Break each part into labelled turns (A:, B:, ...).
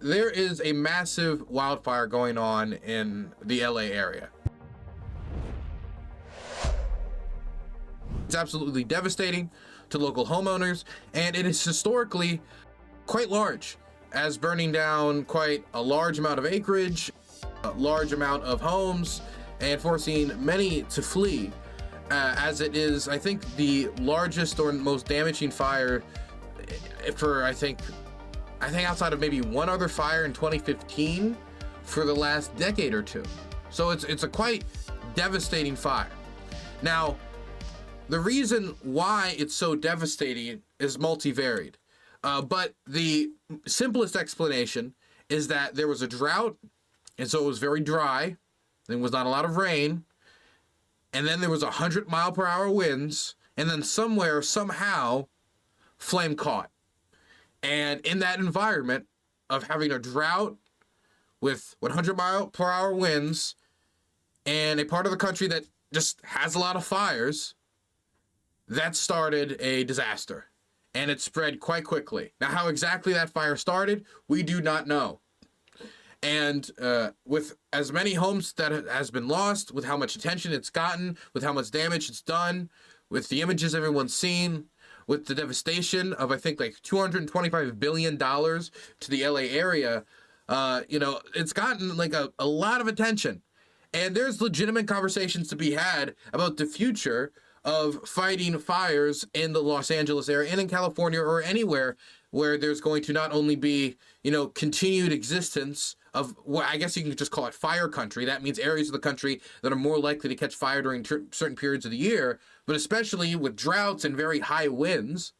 A: There is a massive wildfire going on in the LA area. It's absolutely devastating to local homeowners, and it is historically quite large, as burning down quite a large amount of acreage, a large amount of homes, and forcing many to flee, as it is, I think, the largest or most damaging fire for, I think outside of maybe one other fire in 2015 for the last decade or two. So it's a quite devastating fire. Now, the reason why it's so devastating is multivariate. But the simplest explanation is that there was a drought, and so it was very dry. There was not a lot of rain. And then there was 100-mile-per-hour winds, and then somewhere, somehow, flame caught. And in that environment of having a drought with 100-mile-per-hour winds and a part of the country that just has a lot of fires, that started a disaster. And it spread quite quickly. Now, how exactly that fire started, we do not know. And with as many homes that has been lost, with how much attention it's gotten, with how much damage it's done, with the images everyone's seen, with the devastation of, I think, like $225 billion to the LA area, it's gotten like a lot of attention. And there's legitimate conversations to be had about the future of fighting fires in the Los Angeles area and in California or anywhere where there's going to not only be, continued existence of what I guess you can just call it fire country. That means areas of the country that are more likely to catch fire during certain periods of the year, but especially with droughts and very high winds.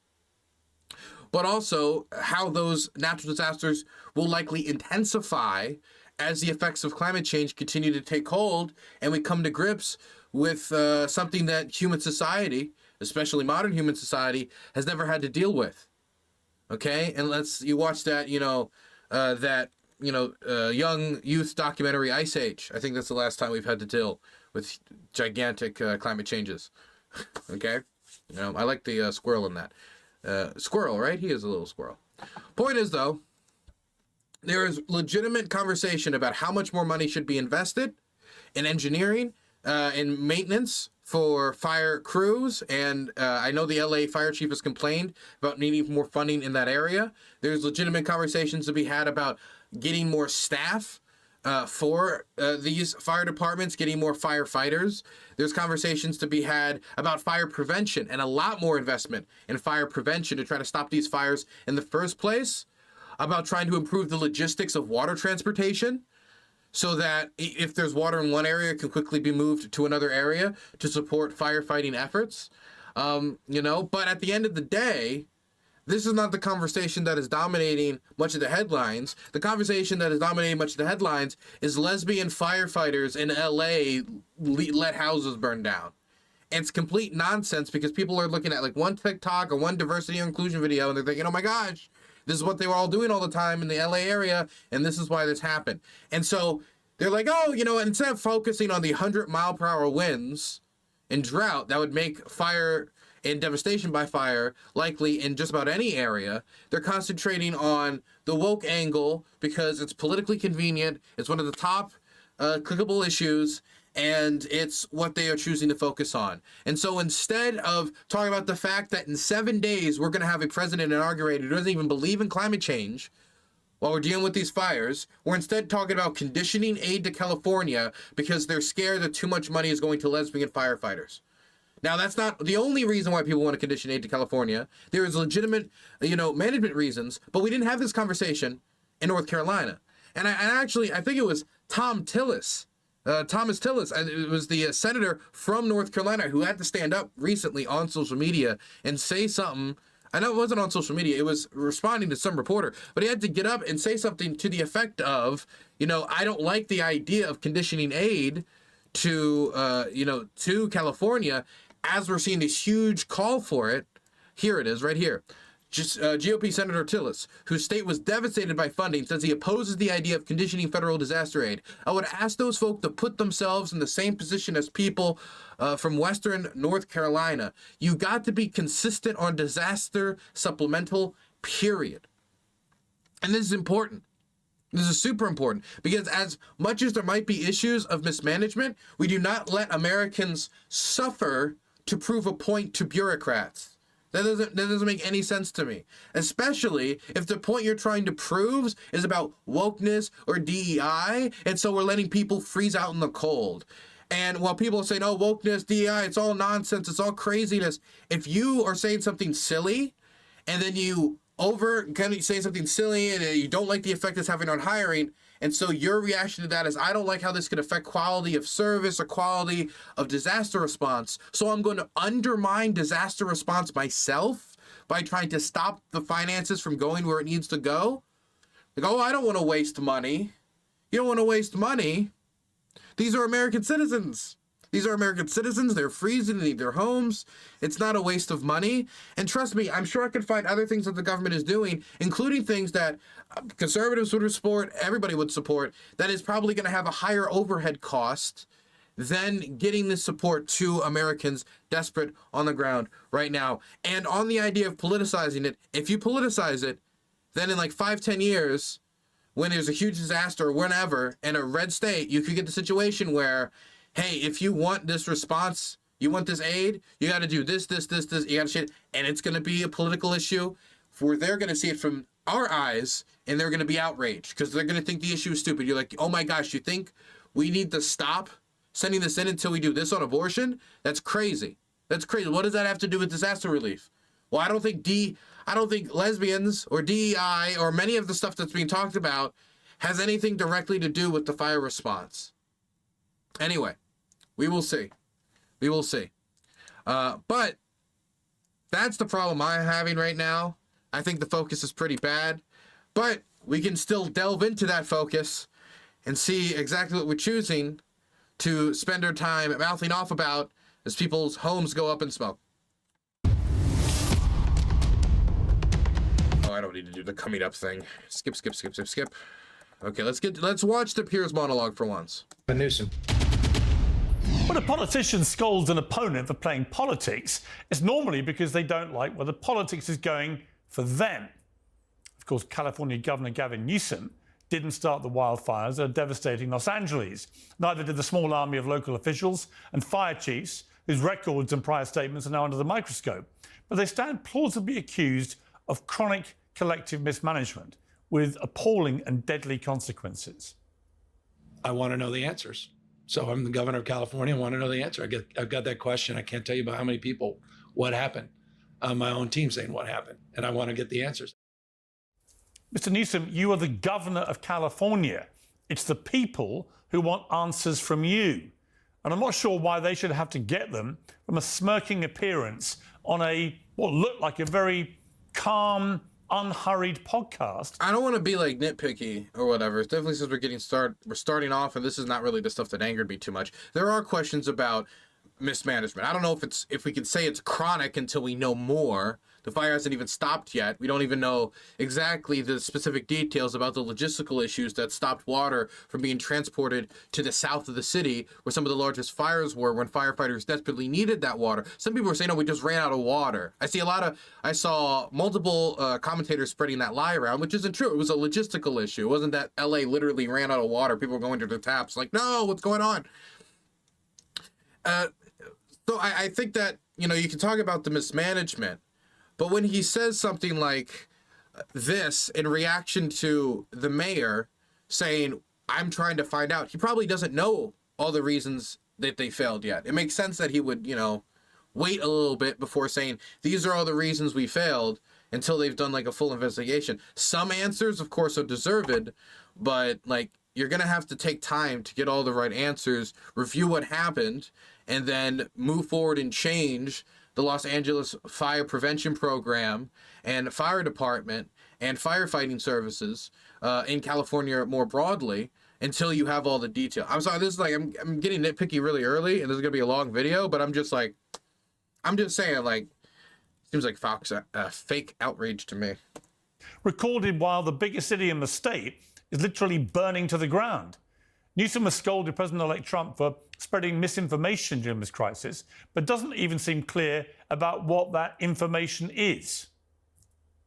A: But also how those natural disasters will likely intensify as the effects of climate change continue to take hold and we come to grips with something that human society, especially modern human society, has never had to deal with. Okay? And you watch that, young youth documentary Ice Age. I think that's the last time we've had to deal with gigantic climate changes. Okay? I like the squirrel in that. Squirrel, right? He is a little squirrel. Point is, though, there is legitimate conversation about how much more money should be invested in engineering, in maintenance for fire crews, and I know the LA fire chief has complained about needing more funding in that area. There's legitimate conversations to be had about getting more staff for these fire departments, getting more firefighters. There's conversations to be had about fire prevention and a lot more investment in fire prevention to try to stop these fires in the first place, about trying to improve the logistics of water transportation so that if there's water in one area, it can quickly be moved to another area to support firefighting efforts. But at the end of the day, this is not the conversation that is dominating much of the headlines. The conversation that is dominating much of the headlines is lesbian firefighters in LA let houses burn down. And it's complete nonsense because people are looking at like one TikTok or one diversity or inclusion video and they're thinking, oh my gosh, this is what they were all doing all the time in the LA area, and this is why this happened. And so they're like, instead of focusing on the 100-mile-per-hour winds and drought that would make fire and devastation by fire likely in just about any area, they're concentrating on the woke angle because it's politically convenient, it's one of the top clickable issues, and it's what they are choosing to focus on. And so instead of talking about the fact that in 7 days we're going to have a president inaugurated who doesn't even believe in climate change while we're dealing with these fires, we're instead talking about conditioning aid to California because they're scared that too much money is going to lesbian firefighters. Now, that's not the only reason why people want to condition aid to California. There is legitimate, management reasons, but we didn't have this conversation in North Carolina. And I think it was Thomas Tillis. It was the senator from North Carolina who had to stand up recently on social media and say something. I know it wasn't on social media. It was responding to some reporter. But he had to get up and say something to the effect of, I don't like the idea of conditioning aid to California as we're seeing this huge call for it. Here it is right here. GOP Senator Tillis, whose state was devastated by funding, says he opposes the idea of conditioning federal disaster aid. I would ask those folk to put themselves in the same position as people from Western North Carolina. You got to be consistent on disaster supplemental, period. And this is important. This is super important because as much as there might be issues of mismanagement, we do not let Americans suffer to prove a point to bureaucrats. That doesn't make any sense to me, especially if the point you're trying to prove is about wokeness or DEI, and so we're letting people freeze out in the cold. And while people are saying, oh, wokeness, DEI, it's all nonsense, it's all craziness, if you are saying something silly and then you say something silly and you don't like the effect it's having on hiring, and so your reaction to that is, I don't like how this could affect quality of service or quality of disaster response, so I'm going to undermine disaster response myself by trying to stop the finances from going where it needs to go. Like, oh, I don't want to waste money. You don't want to waste money. These are American citizens. These are American citizens. They're freezing. They need their homes. It's not a waste of money. And trust me, I'm sure I could find other things that the government is doing, including things that conservatives would support, everybody would support, that is probably going to have a higher overhead cost than getting this support to Americans desperate on the ground right now. And on the idea of politicizing it, if you politicize it, then in like 5-10 years, when there's a huge disaster or whenever in a red state, you could get the situation where, hey, if you want this response, you want this aid, you got to do this, you got to shit, and it's going to be a political issue where they're going to see it from our eyes, and they're going to be outraged because they're going to think the issue is stupid. You're like, oh my gosh, you think we need to stop sending this in until we do this on abortion? That's crazy. That's crazy. What does that have to do with disaster relief? Well, I don't think lesbians or DEI or many of the stuff that's being talked about has anything directly to do with the fire response. Anyway, we will see. We will see. But that's the problem I'm having right now. I think the focus is pretty bad. But we can still delve into that focus and see exactly what we're choosing to spend our time mouthing off about as people's homes go up in smoke. Oh, I don't need to do the coming up thing. Skip. Okay, let's watch the Piers monologue for once.
B: Newsom.
C: When a politician scolds an opponent for playing politics, it's normally because they don't like where the politics is going for them. Of course, California Governor Gavin Newsom didn't start the wildfires that are devastating Los Angeles. Neither did the small army of local officials and fire chiefs whose records and prior statements are now under the microscope. But they stand plausibly accused of chronic collective mismanagement with appalling and deadly consequences.
B: I want to know the answers. So I'm the governor of California. I want to know the answer. I've got that question. I can't tell you about how many people, what happened. My own team saying what happened, and I want to get the answers.
C: Mr. Newsom, you are the governor of California. It's the people who want answers from you. And I'm not sure why they should have to get them from a smirking appearance on what looked like a very calm, unhurried podcast.
A: I don't want to be like nitpicky or whatever. It's definitely since we're starting off, and this is not really the stuff that angered me too much. There are questions about mismanagement. I don't know if we can say it's chronic until we know more. The fire hasn't even stopped yet. We don't even know exactly the specific details about the logistical issues that stopped water from being transported to the south of the city, where some of the largest fires were, when firefighters desperately needed that water. Some people were saying, "Oh, we just ran out of water." I saw multiple commentators spreading that lie around, which isn't true. It was a logistical issue. It wasn't that LA literally ran out of water. People were going to the taps like, "No, what's going on?" So I think that, you can talk about the mismanagement, but when he says something like this in reaction to the mayor saying, "I'm trying to find out," he probably doesn't know all the reasons that they failed yet. It makes sense that he would, wait a little bit before saying, "These are all the reasons we failed," until they've done like a full investigation. Some answers, of course, are deserved, but you're going to have to take time to get all the right answers, review what happened, and then move forward and change the Los Angeles Fire Prevention Program and fire department and firefighting services in California more broadly until you have all the detail. I'm sorry, this is I'm getting nitpicky really early, and this is going to be a long video, but I'm just saying, seems like Fox fake outrage to me.
C: Recorded while the biggest city in the state is literally burning to the ground. Newsom has scolded President-elect Trump for spreading misinformation during this crisis, but doesn't even seem clear about what that information is.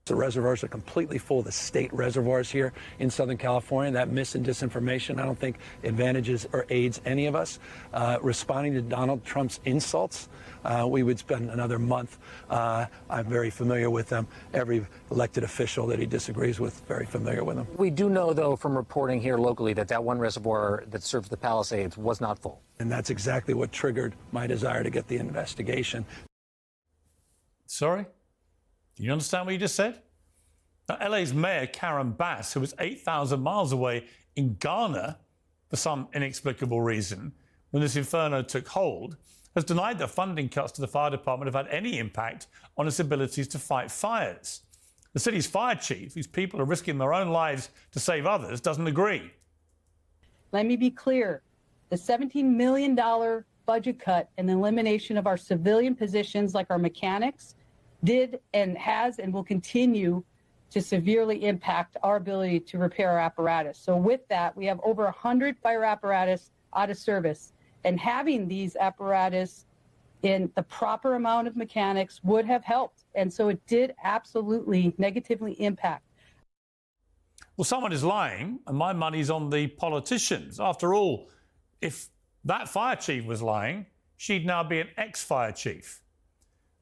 B: The reservoirs are completely full, the state reservoirs here in Southern California. That mis and disinformation, I don't think advantages or aids any of us. Responding to Donald Trump's insults, we would spend another month. I'm very familiar with them. Every elected official that he disagrees with, very familiar with them.
D: We do know, though, from reporting here locally that that one reservoir that serves the Palisades was not full.
B: And that's exactly what triggered my desire to get the investigation.
C: Sorry? Do you understand what you just said? Now, LA's Mayor Karen Bass, who was 8,000 miles away in Ghana for some inexplicable reason when this inferno took hold, has denied that funding cuts to the fire department have had any impact on its abilities to fight fires. The city's fire chief, whose people are risking their own lives to save others, doesn't agree.
E: Let me be clear. The $17 million budget cut and the elimination of our civilian positions like our mechanics did and has and will continue to severely impact our ability to repair our apparatus. So with that, we have over 100 fire apparatus out of service. And having these apparatus in the proper amount of mechanics would have helped. And so it did absolutely negatively impact.
C: Well, someone is lying, and my money's on the politicians. After all, if that fire chief was lying, she'd now be an ex-fire chief.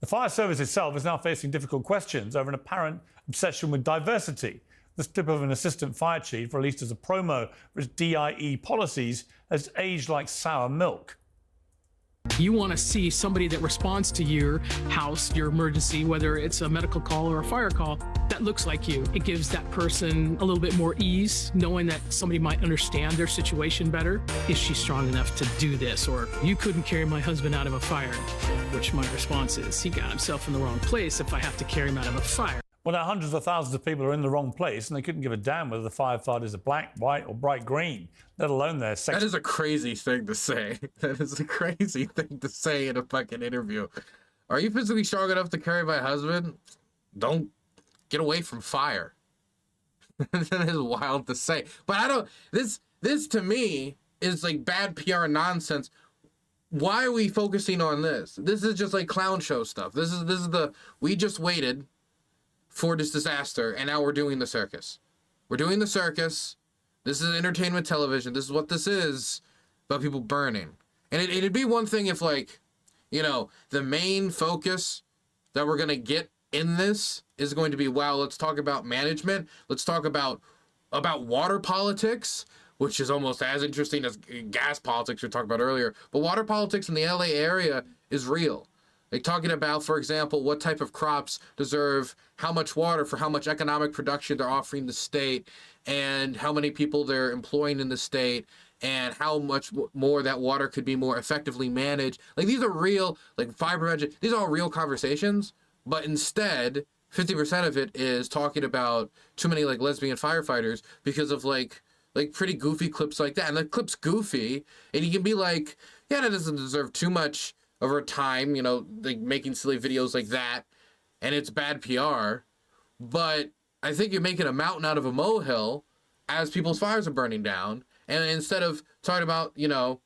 C: The fire service itself is now facing difficult questions over an apparent obsession with diversity. This clip of an assistant fire chief, released as a promo for its DIE policies, has aged like sour milk.
F: You want to see somebody that responds to your house, your emergency, whether it's a medical call or a fire call, that looks like you. It gives that person a little bit more ease, knowing that somebody might understand their situation better. Is she strong enough to do this? Or you couldn't carry my husband out of a fire, which my response is, he got himself in the wrong place if I have to carry him out of a fire.
C: Well, now hundreds of thousands of people are in the wrong place, and they couldn't give a damn whether the firefighters are black, white, or bright green, let alone their sex.
A: That is a crazy thing to say. That is a crazy thing to say in a fucking interview. Are you physically strong enough to carry my husband? Don't get away from fire. That is wild to say. But I don't. This to me is like bad PR nonsense. Why are we focusing on this? This is just like clown show stuff. This is the we just waited for this disaster, and now we're doing the circus. We're doing the circus. This is entertainment television. This is what this is about people burning. And it'd be one thing if, like, you know, the main focus that we're going to get in this is going to be, wow, let's talk about management. Let's talk about water politics, which is almost as interesting as gas politics we talked about earlier. But water politics in the LA area is real. Like talking about, for example, what type of crops deserve how much water for how much economic production they're offering the state, and how many people they're employing in the state, and how much more that water could be more effectively managed. Like these are real, like fire prevention, these are all real conversations, but instead 50% of it is talking about too many like lesbian firefighters because of like pretty goofy clips like that. And the clip's goofy, and you can be like, yeah, that doesn't deserve too much over time, you know, like making silly videos like that, and it's bad PR. But I think you're making a mountain out of a molehill as people's fires are burning down. And instead of talking about, you know,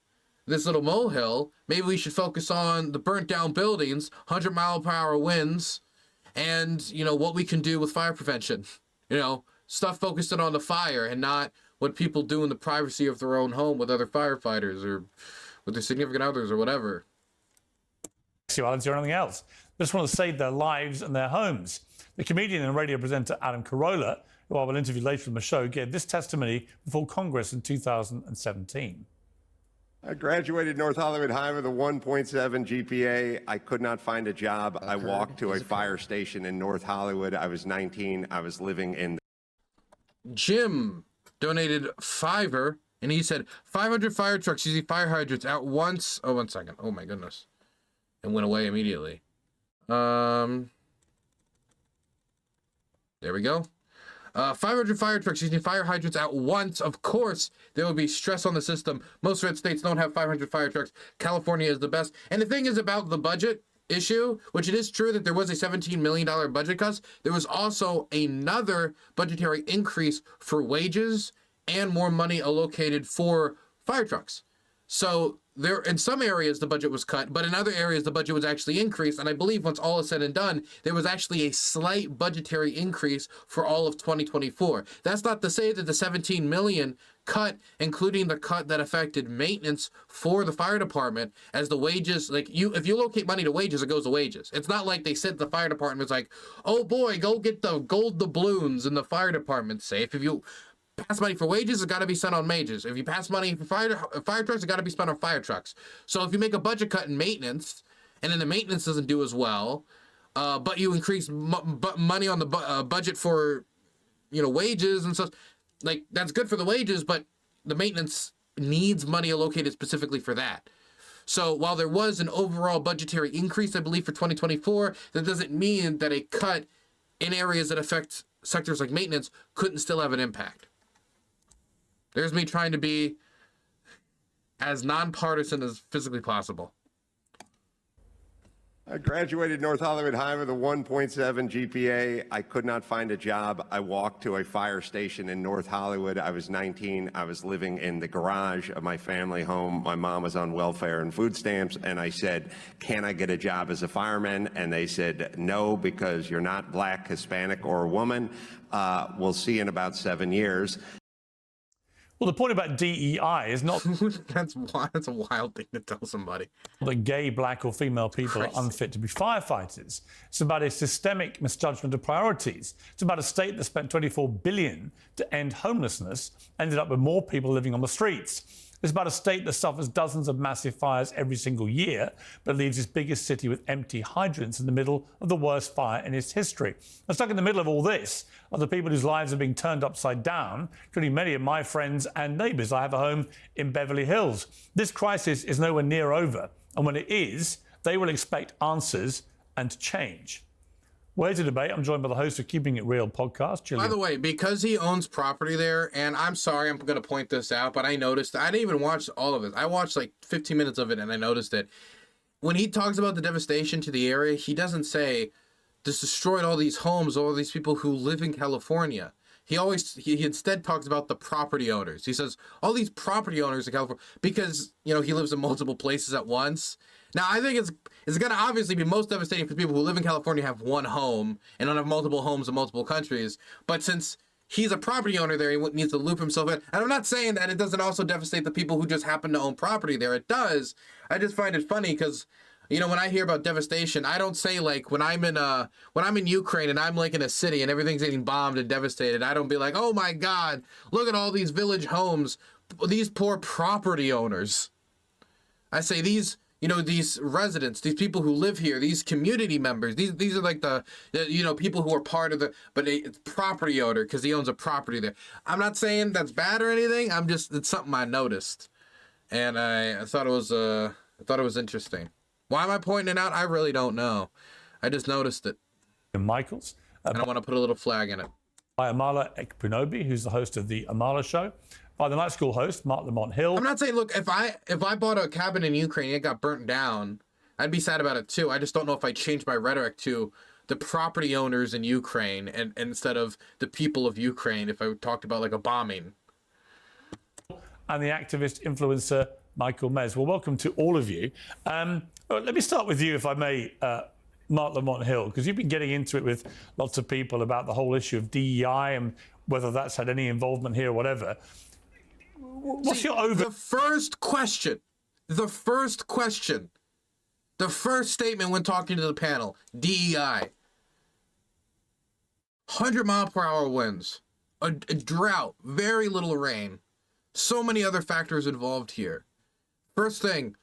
A: this little molehill, maybe we should focus on the burnt down buildings, 100-mile-per-hour winds, and, you know, what we can do with fire prevention. You know, stuff focusing on the fire and not what people do in the privacy of their own home with other firefighters or with their significant others or whatever.
C: Sexuality or anything else. They just want to save their lives and their homes. The comedian and radio presenter Adam Corolla, who I will interview later in the show, gave this testimony before Congress in 2017.
G: I graduated North Hollywood High with a 1.7 GPA. I could not find a job. I walked to a fire station in North Hollywood. I was 19. I was living in...
A: Jim donated $5, and he said 500 fire trucks using fire hydrants at once. Oh, 1 second. Oh, my goodness. And went away immediately. There we go. 500 fire trucks using fire hydrants at once. Of course, there will be stress on the system. Most red states don't have 500 fire trucks. California is the best. And the thing is about the budget issue, which it is true that there was a $17 million budget cut, there was also another budgetary increase for wages and more money allocated for fire trucks. So there in some areas the budget was cut, but in other areas the budget was actually increased. And I believe once all is said and done, there was actually a slight budgetary increase for all of 2024. That's not to say that the 17 million cut, including the cut that affected maintenance for the fire department, as the wages, like if you locate money to wages, it goes to wages. It's not like they said the fire department was like, oh boy, go get the gold doubloons in the fire department's safe. If you pass money for wages, it's got to be spent on wages. If you pass money for fire trucks, it's got to be spent on fire trucks. So if you make a budget cut in maintenance, and then the maintenance doesn't do as well, but you increase money on the budget for, wages and stuff, like that's good for the wages, but the maintenance needs money allocated specifically for that. So while there was an overall budgetary increase, I believe, for 2024, that doesn't mean that a cut in areas that affect sectors like maintenance couldn't still have an impact. There's me trying to be as nonpartisan as physically possible.
G: I graduated North Hollywood High with a 1.7 GPA. I could not find a job. I walked to a fire station in North Hollywood. I was 19. I was living in the garage of my family home. My mom was on welfare and food stamps, and I said, can I get a job as a fireman? And they said, no, because you're not black, Hispanic, or a woman. We'll see in about 7 years.
C: Well, the point about DEI is not
A: That's a wild thing to tell somebody.
C: that gay, black or female people are unfit to be firefighters. It's about a systemic misjudgment of priorities. It's about a state that spent $24 billion to end homelessness, ended up with more people living on the streets. It's about a state that suffers dozens of massive fires every single year, but leaves its biggest city with empty hydrants in the middle of the worst fire in its history. And stuck in the middle of all this are the people whose lives are being turned upside down, including many of my friends and neighbours. I have a home in Beverly Hills. This crisis is nowhere near over, and when it is, they will expect answers and change. Where's the debate? I'm joined by the host of Keeping It Real podcast, Jillian.
A: By the way, because he owns property there, and I'm sorry I'm going to point this out, but I noticed, I didn't even watch all of it. I watched like 15 minutes of it, and I noticed that when he talks about the devastation to the area, he doesn't say, this destroyed all these homes, all these people who live in California. He instead talks about the property owners. He says, all these property owners in California, because, he lives in multiple places at once. Now, I think it's going to obviously be most devastating for people who live in California, have one home, and don't have multiple homes in multiple countries. But since he's a property owner there, he needs to loop himself in. And I'm not saying that it doesn't also devastate the people who just happen to own property there. It does. I just find it funny because, when I hear about devastation, I don't say like when I'm in Ukraine and I'm like in a city and everything's getting bombed and devastated, I don't be like, oh my God, look at all these village homes, these poor property owners. I say these residents, these people who live here, these community members, these are like the people who are part of it's property owner because he owns a property there. I'm not saying that's bad or anything. It's something I noticed, and I thought it was interesting. Why am I pointing it out? I really don't know. I just noticed it.
C: Michaels.
A: And I want to put a little flag in it.
C: By Amala Ekpunobi, who's the host of the Amala Show. By the Night School host, Marc Lamont-Hill. I'm
A: not saying, look, if I bought a cabin in Ukraine and it got burnt down, I'd be sad about it too. I just don't know if I changed my rhetoric to the property owners in Ukraine and instead of the people of Ukraine if I talked about like a bombing.
C: And the activist influencer, Michael Mezz. Well, welcome to all of you. Let me start with you, if I may, Marc Lamont-Hill, because you've been getting into it with lots of people about the whole issue of DEI and whether that's had any involvement here or whatever. What's your
A: The first statement when talking to the panel, DEI. 100-mile-per-hour winds, a drought, very little rain, so many other factors involved here. First thing,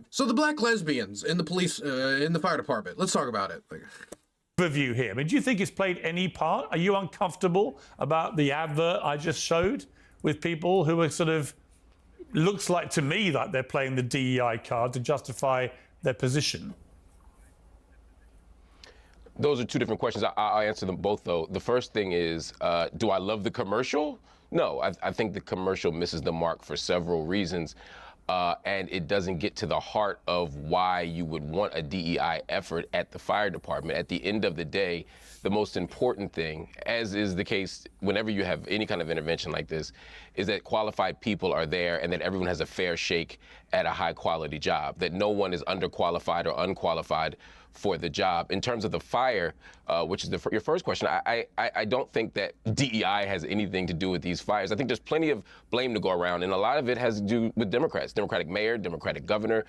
A: so the black lesbians in the police, in the fire department, let's talk about it.
C: Review here. I mean, do you think it's played any part? Are you uncomfortable about the advert I just showed with people who are sort of, looks like to me that they're playing the DEI card to justify their position?
H: Those are two different questions. I'll answer them both, though. The first thing is, do I love the commercial? No, I think the commercial misses the mark for several reasons. and it doesn't get to the heart of why you would want a DEI effort at the fire department. At the end of the day, the most important thing, as is the case whenever you have any kind of intervention like this, is that qualified people are there and that everyone has a fair shake at a high quality job, that no one is underqualified or unqualified for the job. In terms of the fire, which is your first question, I don't think that DEI has anything to do with these fires. I think there's plenty of blame to go around, and a lot of it has to do with Democrats, Democratic mayor, Democratic governor,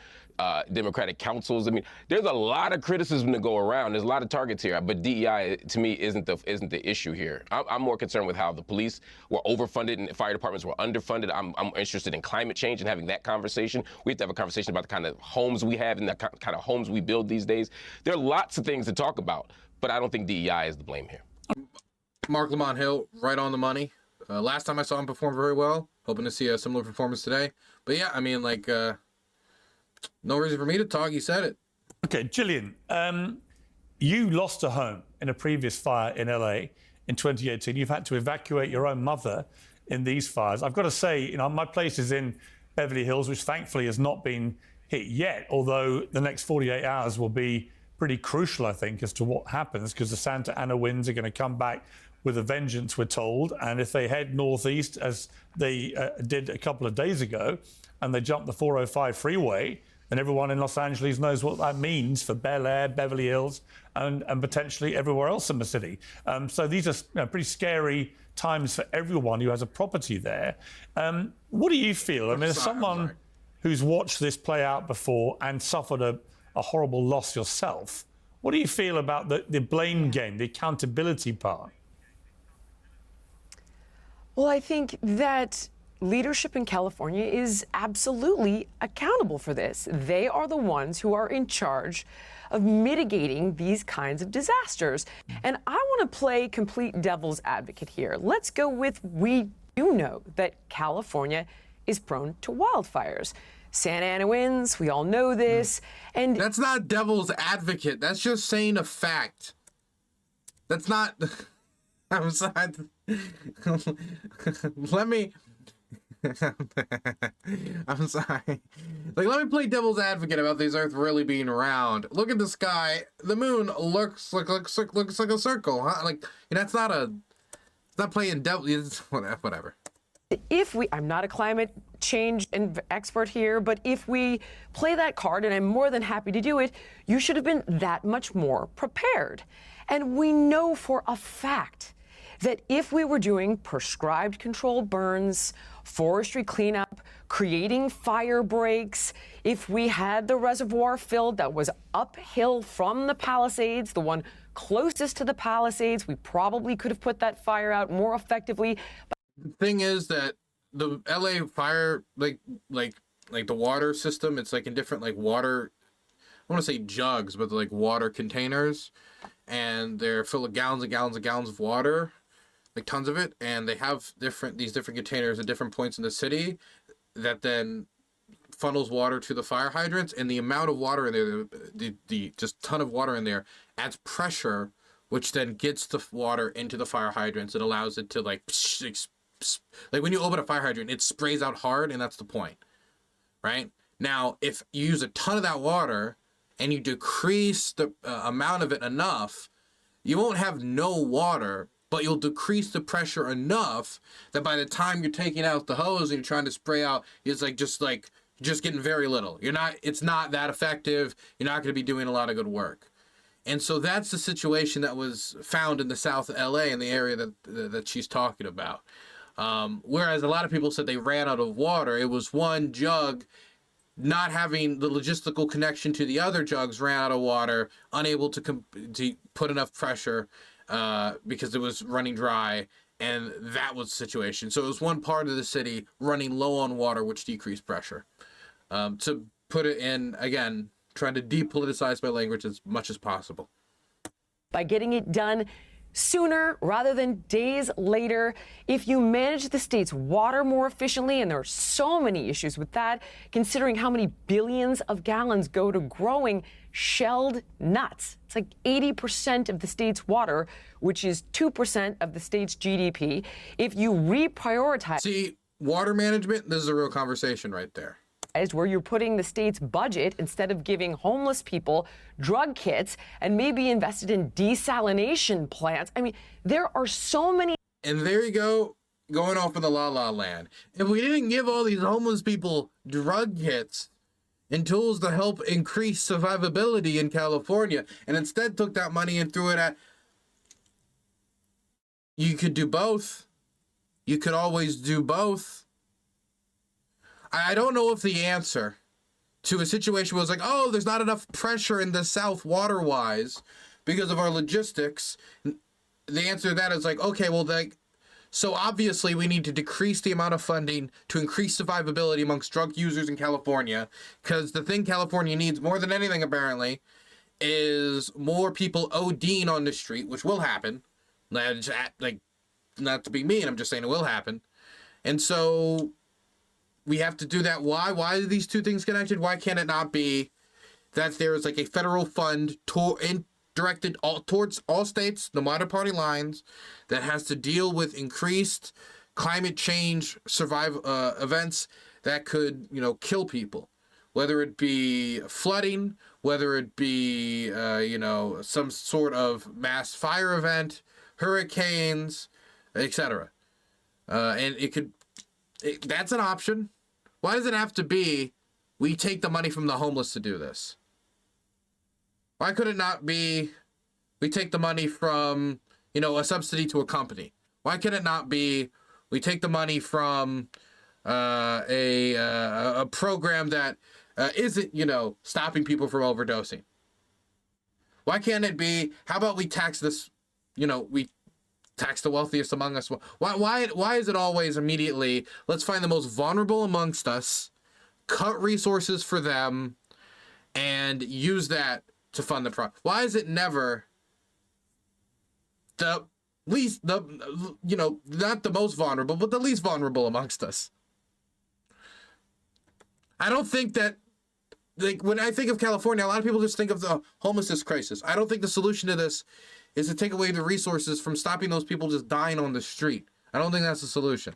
H: Democratic councils. I mean, there's a lot of criticism to go around. There's a lot of targets here, but DEI to me isn't the issue here. I'm more concerned with how the police were overfunded and fire departments were underfunded. I'm interested in climate change and having that conversation. We have to have a conversation about the kind of homes we have and the kind of homes we build these days. There are lots of things to talk about, but I don't think DEI is the blame here.
A: Marc Lamont-Hill, right on the money. Last time I saw him perform very well. Hoping to see a similar performance today. But yeah, I mean, like, no reason for me to talk. He said it.
C: Okay, Jillian, you lost a home in a previous fire in LA in 2018. You've had to evacuate your own mother in these fires. I've got to say, you know, my place is in Beverly Hills, which thankfully has not been hit yet, although the next 48 hours will be pretty crucial, I think, as to what happens, because the Santa Ana winds are going to come back with a vengeance, we're told. And if they head northeast, as they did a couple of days ago, and they jump the 405 freeway, then everyone in Los Angeles knows what that means for Bel Air, Beverly Hills, and potentially everywhere else in the city. So these are pretty scary times for everyone who has a property there. What do you feel? I mean, as someone who's watched this play out before and suffered a horrible loss yourself, what do you feel about the blame game, the accountability part?
I: Well, I think that leadership in California is absolutely accountable for this. They are the ones who are in charge of mitigating these kinds of disasters. And I want to play complete devil's advocate here. Let's go with, we do know that California is prone to wildfires. Santa Ana winds, we all know this. And
A: that's not devil's advocate. That's just saying a fact. That's not... I'm sorry. Let me... I'm sorry. Like, let me play devil's advocate about this Earth really being round. Look at the sky. The moon looks like a circle, huh? Like, you know, it's not playing devil. It's whatever.
I: I'm not a climate change expert here, but if we play that card, and I'm more than happy to do it, you should have been that much more prepared. And we know for a fact that if we were doing prescribed controlled burns, forestry cleanup, creating fire breaks, if we had the reservoir filled that was uphill from the Palisades, the one closest to the Palisades, we probably could have put that fire out more effectively.
A: The thing is that the LA fire, like the water system, it's like in different like water, I want to say jugs, but like water containers, and they're full of gallons and gallons and gallons of water. Like tons of it, and they have these different containers at different points in the city that then funnels water to the fire hydrants, and the amount of water in there, the just ton of water in there adds pressure, which then gets the water into the fire hydrants and allows it to like when you open a fire hydrant, it sprays out hard, and that's the point, right? Now, if you use a ton of that water and you decrease the amount of it enough, you won't have no water, but you'll decrease the pressure enough that by the time you're taking out the hose and you're trying to spray out, it's just getting very little. It's not that effective. You're not going to be doing a lot of good work. And so that's the situation that was found in the south of LA, in the area that she's talking about. Whereas a lot of people said they ran out of water. It was one jug not having the logistical connection to the other jugs, ran out of water, unable to put enough pressure because it was running dry, and that was the situation. So it was one part of the city running low on water, which decreased pressure. To put it in, again, trying to depoliticize my language as much as possible.
I: By getting it done sooner rather than days later, if you manage the state's water more efficiently, and there are so many issues with that, considering how many billions of gallons go to growing shelled nuts. It's like 80% of the state's water, which is 2% of the state's GDP. If you reprioritize...
A: See, water management, this is a real conversation right there.
I: where you're putting the state's budget, instead of giving homeless people drug kits, and maybe invested in desalination plants. I mean, there are so many.
A: And there you go, going off in the la-la land. If we didn't give all these homeless people drug kits and tools to help increase survivability in California, and instead took that money and threw it at... You could do both. You could always do both. I don't know if the answer to a situation was like, oh, there's not enough pressure in the South water-wise because of our logistics. The answer to that is like, okay, well, so obviously we need to decrease the amount of funding to increase survivability amongst drug users in California, because the thing California needs more than anything, apparently, is more people ODing on the street, which will happen. Like, not to be mean, I'm just saying it will happen. And so we have to do that. Why? Why are these two things connected? Why can't it not be that there is like a federal fund directed towards all states, no matter party lines, that has to deal with increased climate change events that could, kill people, whether it be flooding, whether it be, some sort of mass fire event, hurricanes, etc. And that's an option. Why does it have to be we take the money from the homeless to do this? Why could it not be we take the money from, a subsidy to a company? Why can it not be we take the money from a program that isn't, stopping people from overdosing? Why can't it be, how about we tax this, we tax the wealthiest among us? Why is it always immediately, let's find the most vulnerable amongst us, cut resources for them, and use that to fund the project? Why is it never the least, not the most vulnerable, but the least vulnerable amongst us? I don't think that, like, when I think of California, a lot of people just think of the homelessness crisis. I don't think the solution to this is to take away the resources from stopping those people just dying on the street. I don't think that's the solution.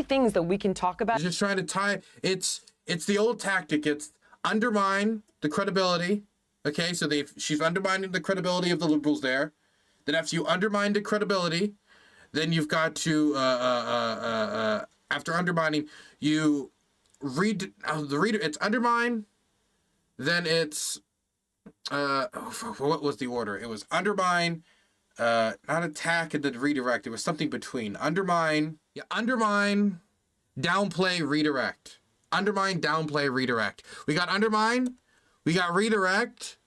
I: Things that we can talk about.
A: You're just trying to tie, it's the old tactic. It's undermine the credibility. Okay, so she's undermining the credibility of the liberals there. Then after you undermine the credibility, then you've got to, after undermining, you read the reader. It's undermine, then it's, what was the order? It was undermine, not attack, and then redirect. It was something between undermine, downplay, redirect. Undermine, downplay, redirect. We got undermine, we got redirect,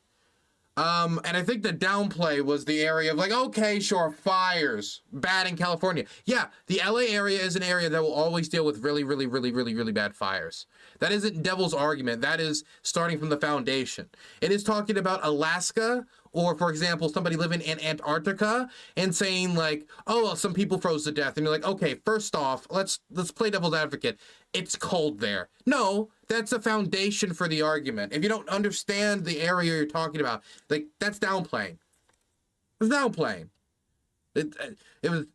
A: and I think the downplay was the area of like, okay, sure, fires, bad in California. Yeah, the LA area is an area that will always deal with really, really, really, really, really bad fires. That isn't devil's argument. That is starting from the foundation. It is talking about Alaska, or for example, somebody living in Antarctica and saying like, oh, well, some people froze to death. And you're like, okay, first off, let's play devil's advocate. It's cold there. No, that's a foundation for the argument. If you don't understand the area you're talking about, like, that's downplaying. It's downplaying. It was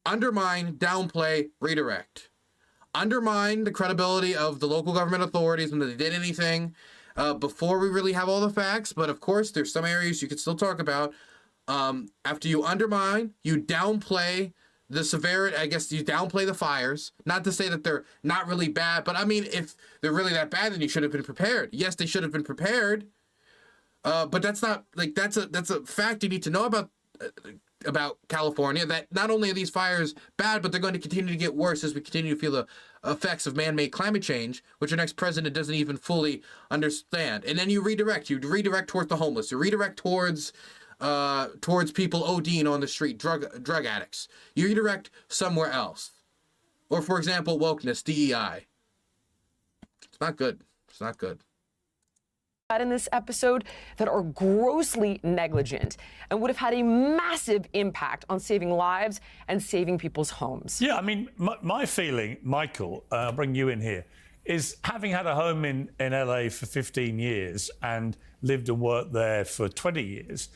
A: undermine, downplay, redirect. Undermine the credibility of the local government authorities when they did anything before we really have all the facts. But of course, there's some areas you can still talk about. After you undermine, you downplay the severity. I guess you downplay the fires. Not to say that they're not really bad, but I mean, if they're really that bad, then you should have been prepared. Yes, they should have been prepared. But that's not, like, that's a fact you need to know about California, that not only are these fires bad, but they're going to continue to get worse as we continue to feel the effects of man-made climate change, which our next president doesn't even fully understand. And then you redirect towards the homeless, you redirect towards people ODing on the street, drug addicts. You redirect somewhere else. Or for example, wokeness, DEI. It's not good. It's not good.
I: In this episode that are grossly negligent and would have had a massive impact on saving lives and saving people's homes.
C: Yeah, I mean, my feeling, Michael, I'll bring you in here, is having had a home in LA for 15 years and lived and worked there for 20 years,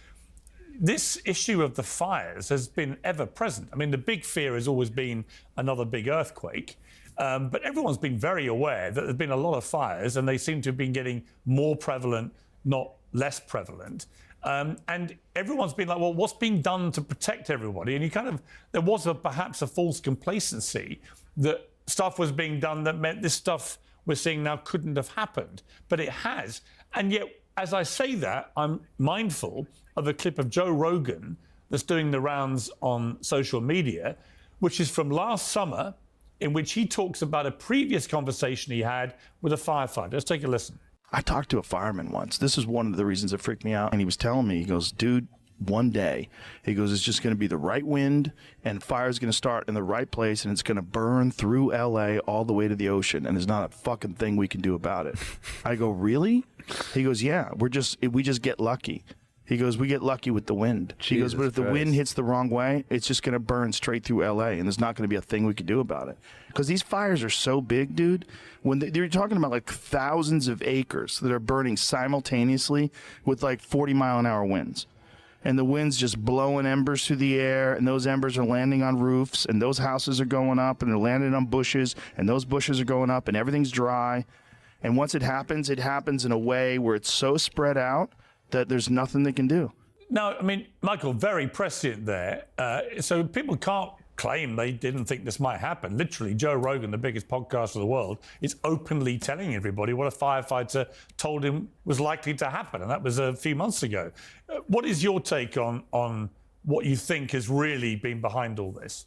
C: this issue of the fires has been ever present. I mean, the big fear has always been another big earthquake. But everyone's been very aware that there's been a lot of fires, and they seem to have been getting more prevalent, not less prevalent. And everyone's been like, well, what's being done to protect everybody? And there was perhaps a false complacency that stuff was being done that meant this stuff we're seeing now couldn't have happened. But it has. And yet, as I say that, I'm mindful of a clip of Joe Rogan that's doing the rounds on social media, which is from last summer, in which he talks about a previous conversation he had with a firefighter. Let's take a listen.
J: I talked to a fireman once. This is one of the reasons that freaked me out. And he was telling me, he goes, dude, one day, he goes, it's just going to be the right wind and fire's going to start in the right place and it's going to burn through LA all the way to the ocean. And there's not a fucking thing we can do about it. I go, really? He goes, yeah, we just get lucky. He goes, we get lucky with the wind. He goes, but if the wind hits the wrong way, it's just going to burn straight through LA, and there's not going to be a thing we can do about it. Because these fires are so big, dude. When they're talking about like thousands of acres that are burning simultaneously with like 40-mile-an-hour winds. And the wind's just blowing embers through the air, and those embers are landing on roofs, and those houses are going up, and they're landing on bushes, and those bushes are going up, and everything's dry. And once it happens in a way where it's so spread out that there's nothing they can do.
C: Now, I mean, Michael, very prescient there. So people can't claim they didn't think this might happen. Literally, Joe Rogan, the biggest podcaster of the world, is openly telling everybody what a firefighter told him was likely to happen, and that was a few months ago. What is your take on what you think has really been behind all this?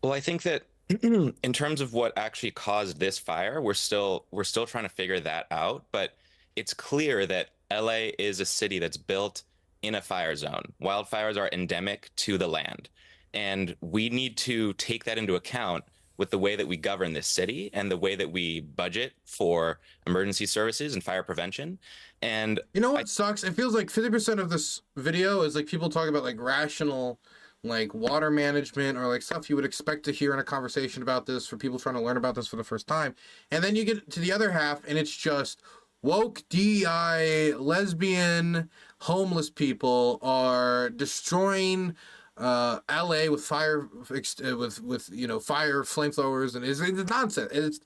K: Well, I think that in terms of what actually caused this fire, we're still trying to figure that out, but it's clear that LA is a city that's built in a fire zone. Wildfires are endemic to the land. And we need to take that into account with the way that we govern this city and the way that we budget for emergency services and fire prevention. And
A: you know what sucks? It feels like 50% of this video is like people talking about like rational, like water management or like stuff you would expect to hear in a conversation about this for people trying to learn about this for the first time. And then you get to the other half and it's just woke, DEI, lesbian, homeless people are destroying LA with fire, with you know, fire flamethrowers, and it's nonsense.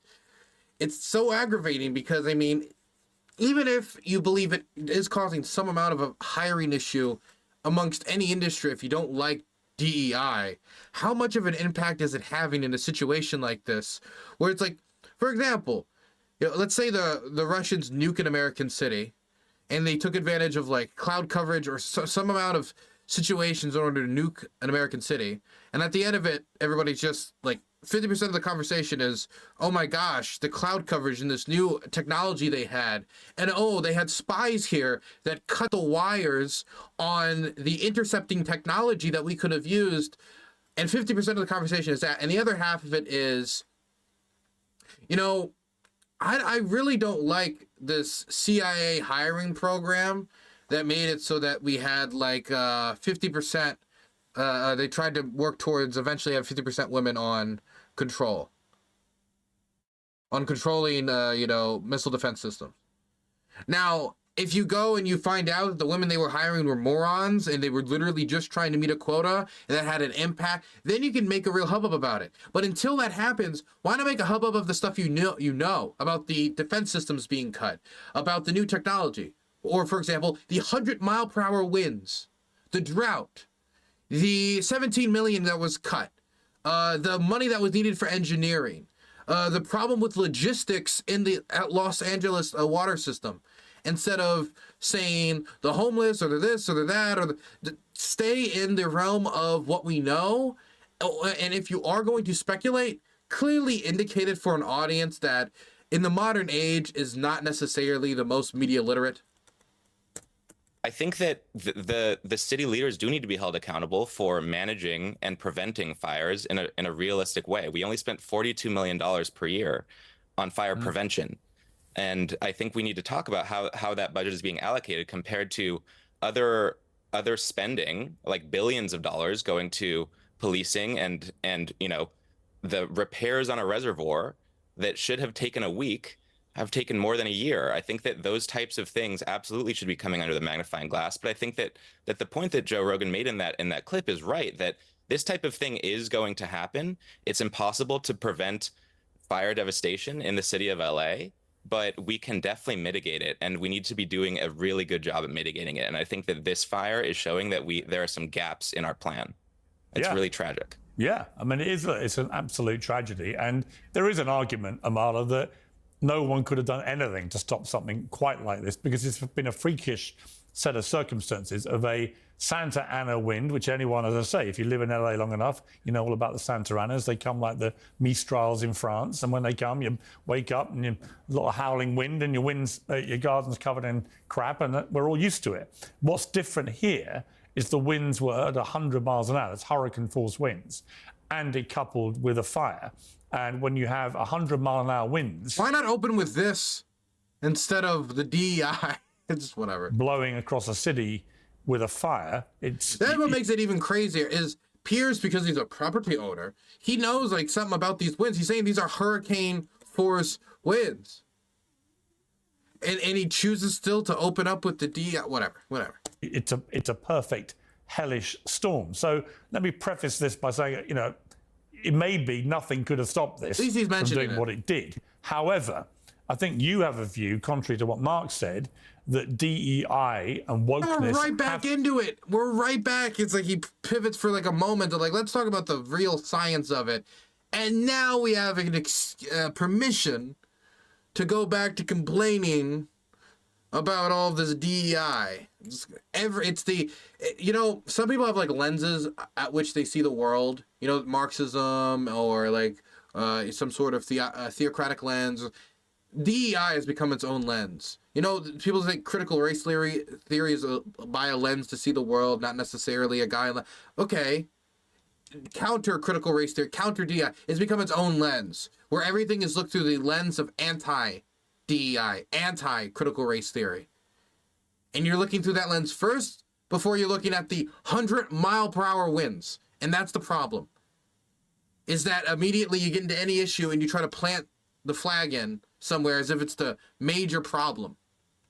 A: It's so aggravating because I mean, even if you believe it is causing some amount of a hiring issue amongst any industry, if you don't like DEI, how much of an impact is it having in a situation like this, where it's like, for example, you know, let's say the Russians nuke an American city, and they took advantage of like cloud coverage or some amount of situations in order to nuke an American city. And at the end of it, everybody's just like 50% of the conversation is, oh my gosh, the cloud coverage and this new technology they had. And oh, they had spies here that cut the wires on the intercepting technology that we could have used. And 50% of the conversation is that. And the other half of it is, you know, I really don't like this CIA hiring program that made it so that we had like 50%. They tried to work towards eventually have 50% women on controlling, you know, missile defense systems. Now, if you go and you find out that the women they were hiring were morons and they were literally just trying to meet a quota and that had an impact, then you can make a real hubbub about it. But until that happens, why not make a hubbub of the stuff you know about the defense systems being cut, about the new technology, or for example, the 100-mile-per-hour winds, the drought, the 17 million that was cut, the money that was needed for engineering, the problem with logistics in the Los Angeles water system. Instead of saying the homeless or the this or the that, or stay in the realm of what we know. And if you are going to speculate, clearly indicated for an audience that in the modern age is not necessarily the most media literate.
K: I think that the city leaders do need to be held accountable for managing and preventing fires in a realistic way. We only spent $42 million per year on fire prevention. And I think we need to talk about how that budget is being allocated compared to other spending, like billions of dollars going to policing and you know, the repairs on a reservoir that should have taken a week have taken more than a year. I think that those types of things absolutely should be coming under the magnifying glass. But I think that the point that Joe Rogan made in that clip is right, that this type of thing is going to happen. It's impossible to prevent fire devastation in the city of LA, but we can definitely mitigate it, and we need to be doing a really good job at mitigating it. And I think that this fire is showing that there are some gaps in our plan. It's really tragic.
C: Yeah, I mean, it's an absolute tragedy. And there is an argument, Amala, that no one could have done anything to stop something quite like this, because it's been a freakish set of circumstances of a Santa Ana wind, which anyone, as I say, if you live in LA long enough, you know all about the Santa Anas. They come like the Mistrals in France, and when they come, you wake up and a lot of howling wind, and your garden's covered in crap, and we're all used to it. What's different here is the winds were at 100 miles an hour. That's hurricane force winds, and it coupled with a fire. And when you have 100-mile-an-hour winds,
A: why not open with this instead of the DEI? It's whatever.
C: Blowing across a city with a fire. That's
A: what makes it even crazier is Piers, because he's a property owner, he knows like something about these winds. He's saying these are hurricane force winds. And he chooses still to open up with the DEI, whatever.
C: It's a perfect hellish storm. So let me preface this by saying, you know, it may be nothing could have stopped this from doing what it did. However, I think you have a view, contrary to what Marc said, that DEI and wokeness...
A: We're right back into it. We're right back. It's like he pivots for like a moment to like, let's talk about the real science of it. And now we have an permission to go back to complaining about all of this DEI. You know, some people have like lenses at which they see the world, you know, Marxism or like some sort of theocratic lens. DEI has become its own lens. You know, people think critical race theory is by a lens to see the world, not necessarily a guideline. Okay, counter critical race theory, counter DEI, it's become its own lens, where everything is looked through the lens of anti-DEI, anti-critical race theory. And you're looking through that lens first before you're looking at the 100-mile-per-hour winds. And that's the problem, is that immediately you get into any issue and you try to plant the flag in somewhere as if it's the major problem,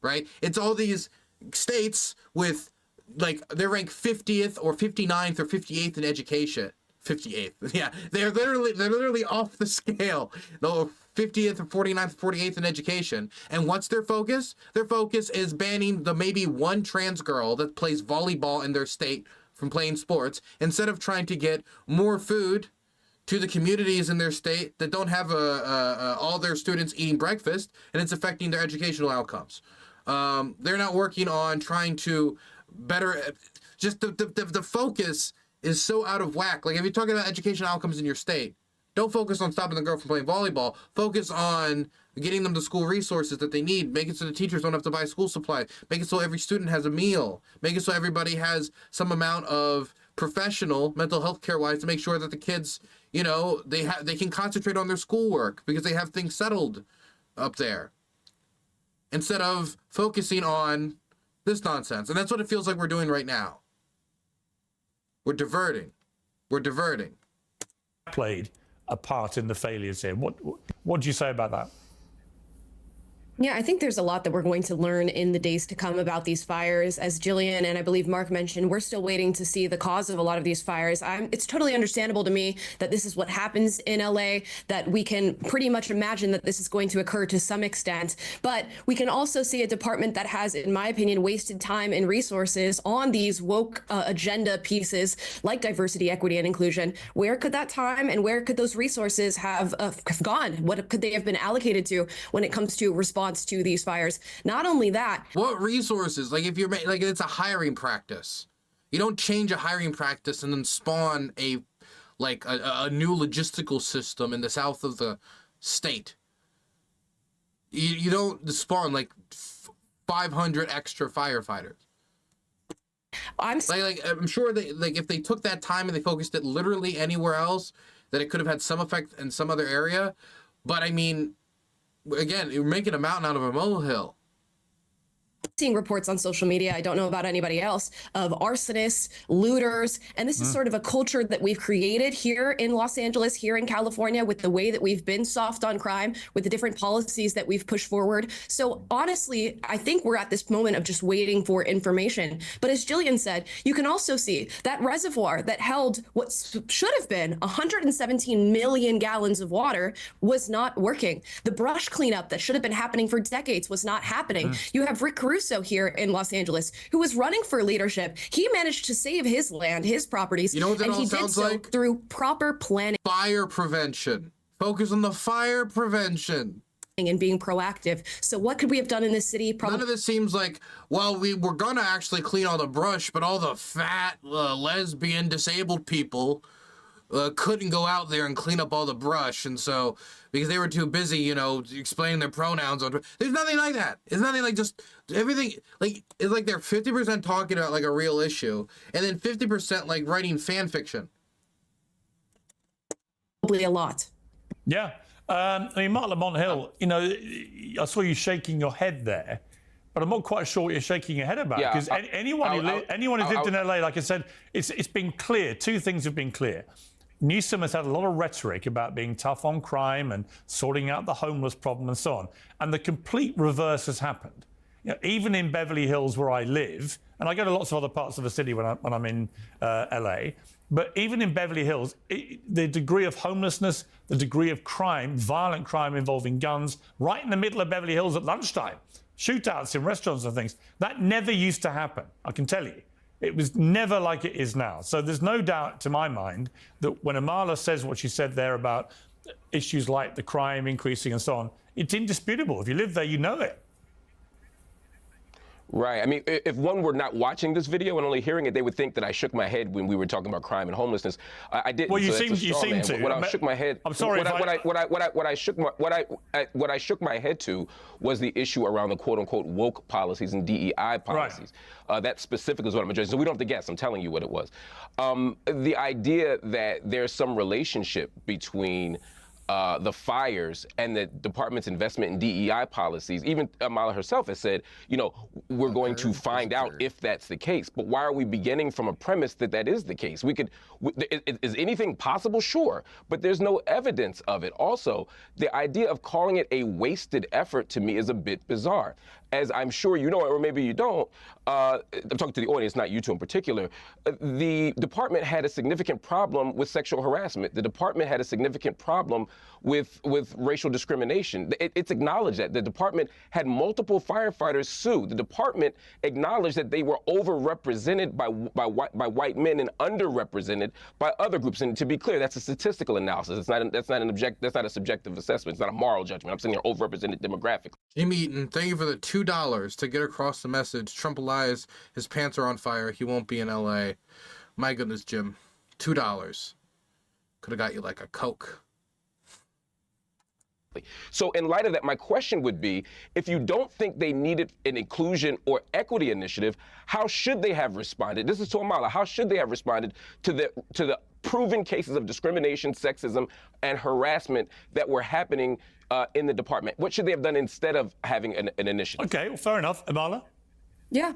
A: right? It's all these states with, like, they're ranked 50th or 59th or 58th in education. 58th, yeah. They're literally off the scale. They're 50th or 49th or 48th in education. And what's their focus? Their focus is banning the maybe one trans girl that plays volleyball in their state from playing sports, instead of trying to get more food to the communities in their state that don't have all their students eating breakfast, and it's affecting their educational outcomes. They're not working on trying to better, just the focus is so out of whack. Like if you're talking about educational outcomes in your state, don't focus on stopping the girl from playing volleyball. Focus on getting them the school resources that they need. Make it so the teachers don't have to buy school supplies. Make it so every student has a meal. Make it so everybody has some amount of professional mental health care wise to make sure that the kids, you know, they can concentrate on their schoolwork because they have things settled up there, instead of focusing on this nonsense. And that's what it feels like we're doing right now. We're diverting.
C: Played a part in the failures here. What do you say about that?
L: Yeah, I think there's a lot that we're going to learn in the days to come about these fires. As Jillian and I believe Marc mentioned, we're still waiting to see the cause of a lot of these fires. It's totally understandable to me that this is what happens in LA, that we can pretty much imagine that this is going to occur to some extent. But we can also see a department that has, in my opinion, wasted time and resources on these woke agenda pieces like diversity, equity, and inclusion. Where could that time and where could those resources have gone? What could they have been allocated to when it comes to response to these fires? Not only that,
A: what resources? Like if you're like, it's a hiring practice. You don't change a hiring practice and then spawn a new logistical system in the south of the state. You don't spawn like 500 extra firefighters. I'm sure they, like, if they took that time and they focused it literally anywhere else, that it could have had some effect in some other area. But I mean, again, you're making a mountain out of a molehill.
L: seeing reports on social media, I don't know about anybody else, of arsonists, looters, and this is sort of a culture that we've created here in Los Angeles, here in California, with the way that we've been soft on crime, with the different policies that we've pushed forward. So honestly, I think we're at this moment of just waiting for information. But as Jillian said, you can also see that reservoir that held what should have been 117 million gallons of water was not working. The brush cleanup that should have been happening for decades was not happening. You have Rick Caruso here in Los Angeles, who was running for leadership. He managed to save his land, his properties,
A: You know what that
L: and
A: all
L: he did
A: sounds
L: so
A: like?
L: through proper planning
A: Fire prevention. Focus on the fire prevention.
L: and being proactive. So what could we have done in this city? Probably
A: None of this seems like, well, we were going to actually clean all the brush, but all the fat, lesbian, disabled people couldn't go out there and clean up all the brush. And so, because they were too busy, you know, explaining their pronouns. There's nothing like that. It's nothing like just everything. Like, it's like they're 50% talking about like a real issue and then 50% like writing fan fiction.
L: a lot.
C: Yeah. I mean, Marc Lamont-Hill, you know, I saw you shaking your head there, but I'm not quite sure what you're shaking your head about.
H: Yeah,
C: Because anyone who's lived in LA, like I said, it's been clear. Two things have been clear. Newsom has had a lot of rhetoric about being tough on crime and sorting out the homeless problem and so on. And the complete reverse has happened. You know, even in Beverly Hills, where I live, and I go to lots of other parts of the city when I'm in LA, but even in Beverly Hills, the degree of homelessness, the degree of crime, violent crime involving guns, right in the middle of Beverly Hills at lunchtime, shootouts in restaurants and things, that never used to happen, I can tell you. It was never like it is now. So there's no doubt to my mind that when Amala says what she said there about issues like the crime increasing and so on, it's indisputable. If you live there, you know it.
H: Right. I mean, if one were not watching this video and only hearing it, they would think that I shook my head when we were talking about crime and homelessness. I didn't.
C: Well, you
H: so
C: seem to.
H: When I shook my head.
C: I'm sorry.
H: What I shook my head to was the issue around the quote unquote woke policies and DEI policies. Right. That specifically is what I'm addressing. So we don't have to guess. I'm telling you what it was. The idea that there's some relationship between the fires and the department's investment in DEI policies. Even Amala herself has said, you know, we're going to find out if that's the case. But why are we beginning from a premise that that is the case? Is anything possible? Sure, but there's no evidence of it. Also, the idea of calling it a wasted effort to me is a bit bizarre. As I'm sure you know, or maybe you don't, I'm talking to the audience, not you two in particular, the department had a significant problem with sexual harassment. The department had a significant problem with racial discrimination. It's acknowledged that. The department had multiple firefighters sue. The department acknowledged that they were overrepresented by white men and underrepresented by other groups. And to be clear, that's a statistical analysis. That's not a subjective assessment. It's not a moral judgment. I'm saying they're overrepresented demographically.
A: Jimmy Eaton, thank you for the $2 to get across the message. Trump lies, his pants are on fire, he won't be in LA. My goodness, Jim. $2. Could have got you like a Coke.
H: So in light of that, my question would be, if you don't think they needed an inclusion or equity initiative, how should they have responded? This is to Amala. How should they have responded to the proven cases of discrimination, sexism, and harassment that were happening in the department? What should they have done instead of having an initiative?
C: Okay, well, fair enough. Amala?
L: Yeah.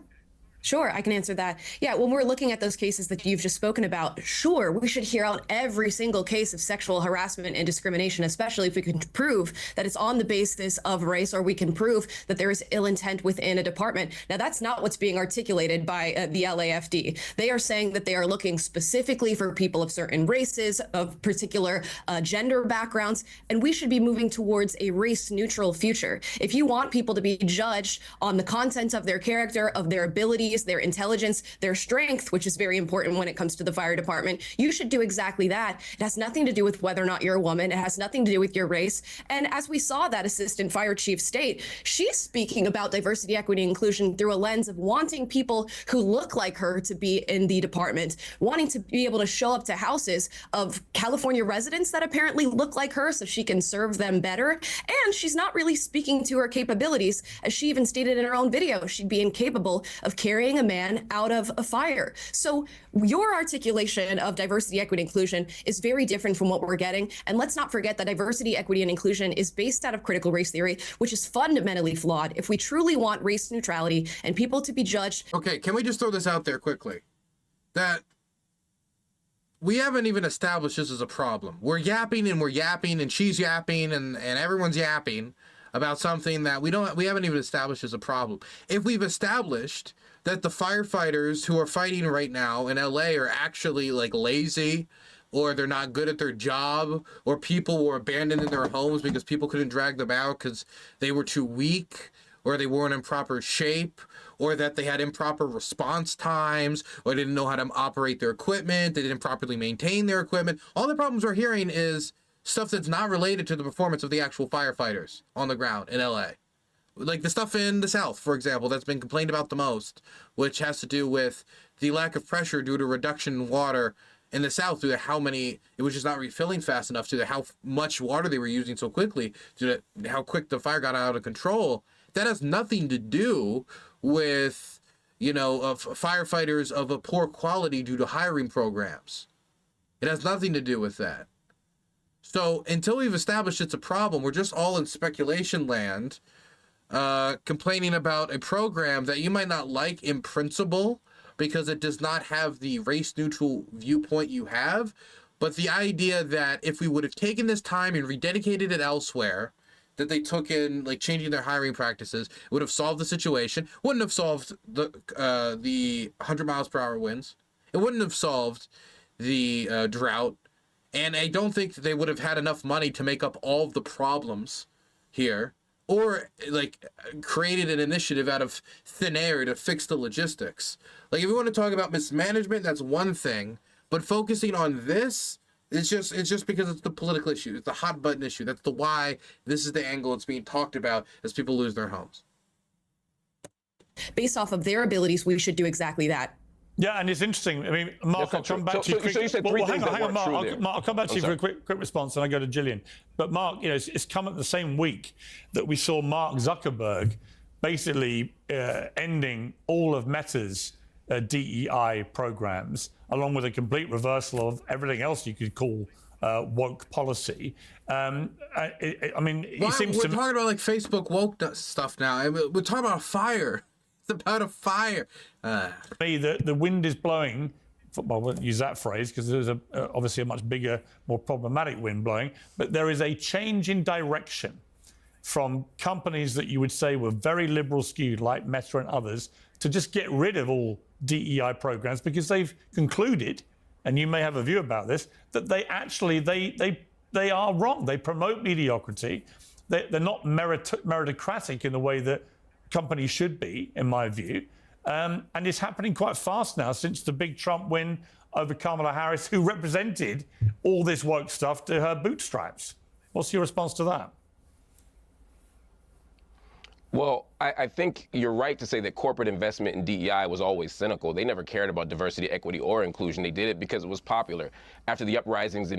L: Sure, I can answer that. Yeah, when we're looking at those cases that you've just spoken about, sure, we should hear out every single case of sexual harassment and discrimination, especially if we can prove that it's on the basis of race, or we can prove that there is ill intent within a department. Now, that's not what's being articulated by the LAFD. They are saying that they are looking specifically for people of certain races, of particular gender backgrounds, and we should be moving towards a race-neutral future. If you want people to be judged on the content of their character, of their abilities, their intelligence, their strength, which is very important when it comes to the fire department, you should do exactly that. It has nothing to do with whether or not you're a woman. It has nothing to do with your race. And as we saw that assistant fire chief state, she's speaking about diversity, equity, inclusion through a lens of wanting people who look like her to be in the department, wanting to be able to show up to houses of California residents that apparently look like her so she can serve them better. And she's not really speaking to her capabilities. As she even stated in her own video, she'd be incapable of carrying carrying a man out of a fire. So your articulation of diversity, equity, inclusion is very different from what we're getting. And let's not forget that diversity, equity, and inclusion is based out of critical race theory, which is fundamentally flawed. If we truly want race neutrality and people to be judged.
A: Okay, can we just throw this out there quickly? That we haven't even established this as a problem. We're yapping and she's yapping and everyone's yapping about something that we haven't even established as a problem. If we've established that the firefighters who are fighting right now in LA are actually like lazy, or they're not good at their job, or people were abandoned in their homes because people couldn't drag them out because they were too weak, or they weren't in proper shape, or that they had improper response times, or didn't know how to operate their equipment, they didn't properly maintain their equipment. All the problems we're hearing is stuff that's not related to the performance of the actual firefighters on the ground in LA. Like the stuff in the South, for example, that's been complained about the most, which has to do with the lack of pressure due to reduction in water in the South, due to how many, it was just not refilling fast enough, due to how much water they were using so quickly, due to how quick the fire got out of control. That has nothing to do with, you know, of firefighters of a poor quality due to hiring programs. It has nothing to do with that. So until we've established it's a problem, we're just all in speculation land, complaining about a program that you might not like in principle because it does not have the race neutral viewpoint you have. But the idea that if we would have taken this time and rededicated it elsewhere, that they took in, like changing their hiring practices, it would have solved the situation. Wouldn't have solved the 100 miles per hour winds. It wouldn't have solved the drought. And I don't think they would have had enough money to make up all of the problems here, or like created an initiative out of thin air to fix the logistics. Like if you want to talk about mismanagement, that's one thing, but focusing on this, it's just because it's the political issue. It's the hot button issue. That's the why this is the angle it's being talked about as people lose their homes.
L: Based off of their abilities, we should do exactly that.
C: Yeah, and it's interesting. I mean, Marc, I'll come back to you.
H: So you said three things
C: hang on, Marc.
H: Marc.
C: I'll come back to you for a quick response, and I go to Jillian. But Marc, you know, it's come at the same week that we saw Mark Zuckerberg basically ending all of Meta's DEI programs, along with a complete reversal of everything else you could call woke policy. I mean,
A: we're
C: talking
A: about like Facebook woke stuff now. I mean, we're talking about a fire. It's about a fire.
C: The wind is blowing. Well, I won't use that phrase because there's obviously a much bigger, more problematic wind blowing. But there is a change in direction from companies that you would say were very liberal skewed, like Meta and others, to just get rid of all DEI programs because they've concluded, and you may have a view about this, that they actually they are wrong. They promote mediocrity. They're not meritocratic in the way that companies should be, in my view. And it's happening quite fast now since the big Trump win over Kamala Harris, who represented all this woke stuff to her bootstraps. What's your response to that?
H: Well, I think you're right to say that corporate investment in DEI was always cynical. They never cared about diversity, equity, or inclusion. They did it because it was popular. After the uprisings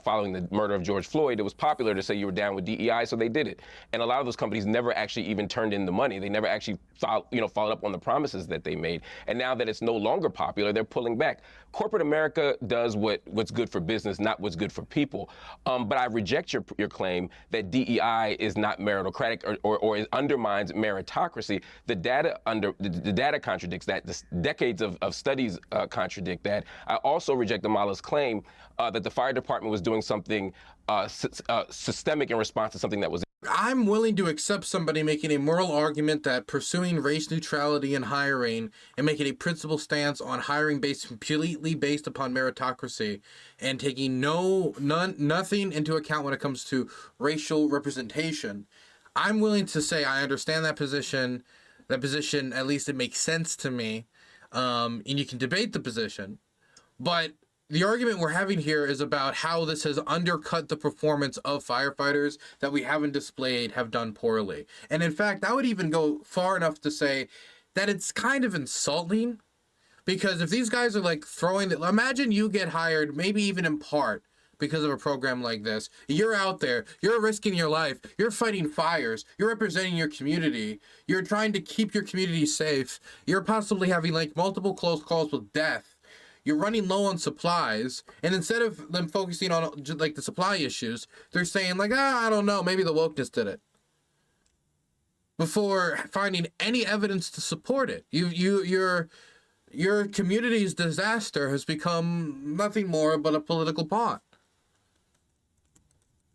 H: following the murder of George Floyd, it was popular to say you were down with DEI, so they did it. And a lot of those companies never actually even turned in the money. They never actually followed up on the promises that they made. And now that it's no longer popular, they're pulling back. Corporate America does what's good for business, not what's good for people. But I reject your claim that DEI is not meritocratic or it undermines meritocracy. The data contradicts that. The decades of studies contradict that. I also reject Amala's claim that the fire department was doing something systemic in response to something that was.
A: I'm willing to accept somebody making a moral argument that pursuing race neutrality in hiring and making a principled stance on hiring completely based upon meritocracy and taking nothing into account when it comes to racial representation. I'm willing to say I understand that position. That position, at least it makes sense to me. And you can debate the position. But the argument we're having here is about how this has undercut the performance of firefighters that we haven't displayed have done poorly. And in fact, I would even go far enough to say that it's kind of insulting, because if these guys are like imagine you get hired, maybe even in part, because of a program like this. You're out there, you're risking your life, you're fighting fires, you're representing your community, you're trying to keep your community safe, you're possibly having like multiple close calls with death, you're running low on supplies, and instead of them focusing on like the supply issues, they're saying like, I don't know, maybe the wokeness did it, before finding any evidence to support it. Your community's disaster has become nothing more but a political pawn.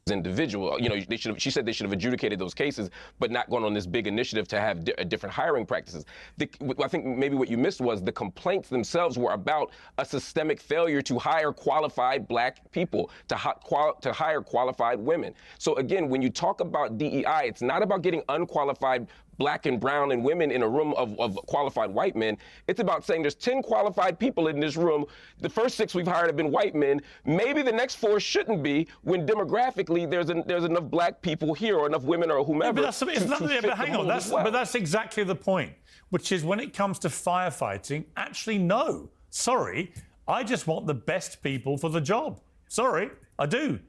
H: Individual, you know, she said they should have adjudicated those cases, but not gone on this big initiative to have different hiring practices. I think maybe what you missed was the complaints themselves were about a systemic failure to hire qualified black people, to hire qualified women. So again, when you talk about DEI, it's not about getting unqualified black and brown and women in a room of qualified white men. It's about saying there's 10 qualified people in this room. The first 6 we've hired have been white men. Maybe the next 4 shouldn't be, when demographically there's enough black people here or enough women or whomever.
C: Yeah, but hang on, but that's exactly the point, which is when it comes to firefighting, actually, no. Sorry, I just want the best people for the job. Sorry, I do.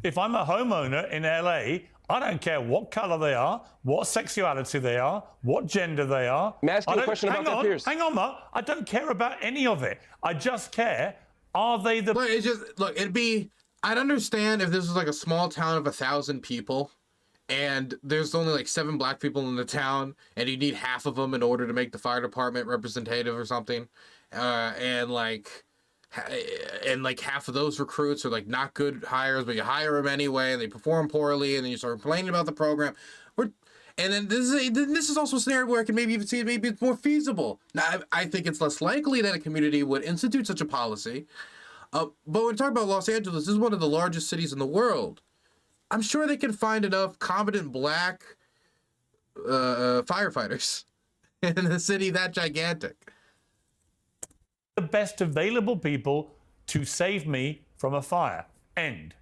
C: If I'm a homeowner in LA, I don't care what colour they are, what sexuality they are, what gender they are.
H: May I ask you a question about that, Piers?
C: Hang on, Marc. I don't care about any of it. I just care, are they the...
A: But it's just, look, I'd understand if this was like a small town of 1,000 people and there's only like 7 black people in the town and you need half of them in order to make the fire department representative or something. And half of those recruits are like not good hires, but you hire them anyway and they perform poorly and then you start complaining about the program. And then this is also a scenario where I can maybe even see maybe it's more feasible. Now, I think it's less likely that a community would institute such a policy. But when we talk about Los Angeles, this is one of the largest cities in the world. I'm sure they can find enough competent black firefighters in a city that gigantic.
C: The best available people to save me from a fire. End.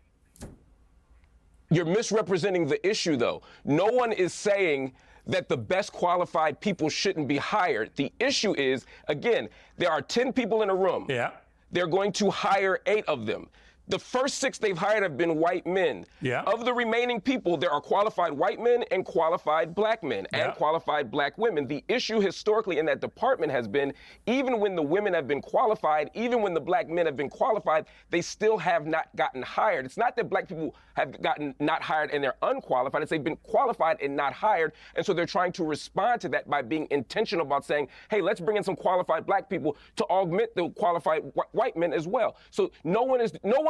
H: You're misrepresenting the issue, though. No one is saying that the best qualified people shouldn't be hired. The issue is, again, there are 10 people in a room.
C: Yeah.
H: They're going to hire 8 of them. The first 6 they've hired have been white men.
C: Yeah.
H: Of the remaining people, there are qualified white men and qualified black men and qualified black women. The issue historically in that department has been, even when the women have been qualified, even when the black men have been qualified, they still have not gotten hired. It's not that black people have gotten not hired and they're unqualified. It's they've been qualified and not hired. And so they're trying to respond to that by being intentional about saying, hey, let's bring in some qualified black people to augment the qualified white men as well. So no one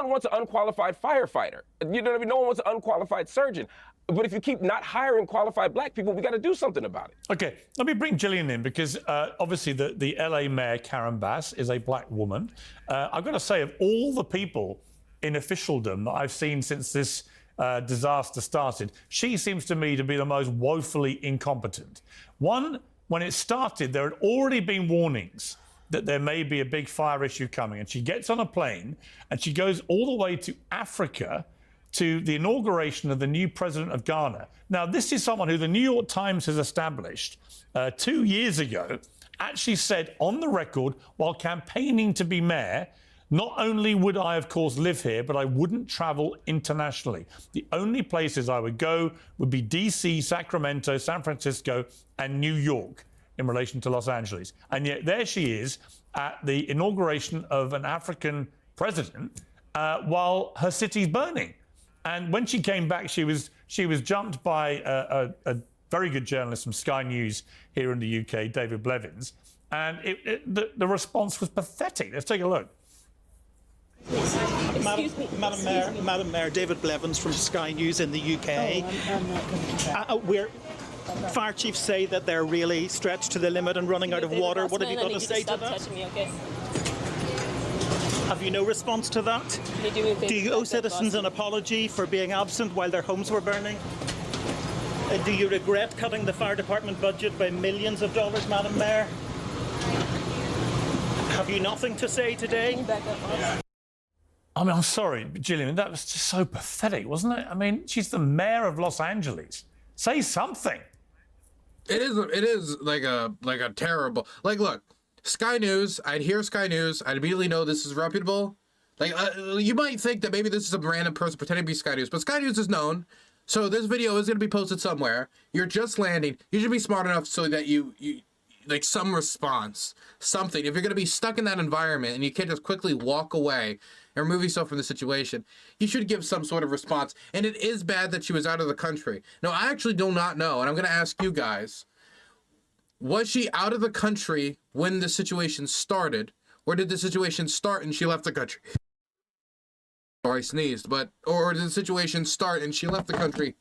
H: wants an unqualified firefighter. You know what I mean? No one wants an unqualified surgeon. But if you keep not hiring qualified black people, we got to do something about it.
C: Okay, let me bring Jillian in because obviously the LA Mayor, Karen Bass, is a black woman. I've got to say, of all the people in officialdom that I've seen since this disaster started, she seems to me to be the most woefully incompetent. One, when it started, there had already been warnings that there may be a big fire issue coming. And she gets on a plane and she goes all the way to Africa to the inauguration of the new president of Ghana. Now, this is someone who the New York Times has established 2 years ago, actually said on the record while campaigning to be mayor, not only would I, of course, live here, but I wouldn't travel internationally. The only places I would go would be DC, Sacramento, San Francisco, and New York, in relation to Los Angeles. And yet there she is at the inauguration of an African president while her city's burning. And when she came back, she was jumped by a very good journalist from Sky News here in the UK, David Blevins. And the response was pathetic. Let's take a look.
M: Madam Mayor, David Blevins from Sky News in the UK. Fire chiefs say that they're really stretched to the limit and running out of water. What have you got to say to that?
N: Me, okay?
M: Have you no response to that? Do you owe citizens an apology for being absent while their homes were burning? Do you regret cutting the fire department budget by millions of dollars, Madam Mayor? Have you nothing to say today?
C: I mean, I'm sorry, Jillian, that was just so pathetic, wasn't it? I mean, she's the mayor of Los Angeles. Say something.
A: It is like a terrible, like, look, Sky News, I'd hear Sky News, I'd immediately know this is reputable. Like, you might think that maybe this is some random person pretending to be Sky News, but Sky News is known. So this video is going to be posted somewhere. You're just landing. You should be smart enough so that you like some response, something. If you're going to be stuck in that environment and you can't just quickly walk away and remove yourself from the situation, you should give some sort of response. And it is bad that she was out of the country. Now, I actually do not know, and I'm going to ask you guys, was she out of the country when the situation started, or did the situation start and she left the country? Or I sneezed, or did the situation start and she left the country,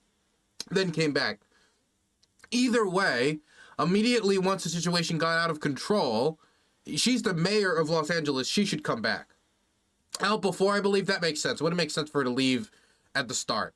A: then came back? Either way, immediately once the situation got out of control, she's the mayor of Los Angeles, she should come back. Out before, I believe that makes sense. It wouldn't make sense for her to leave at the start.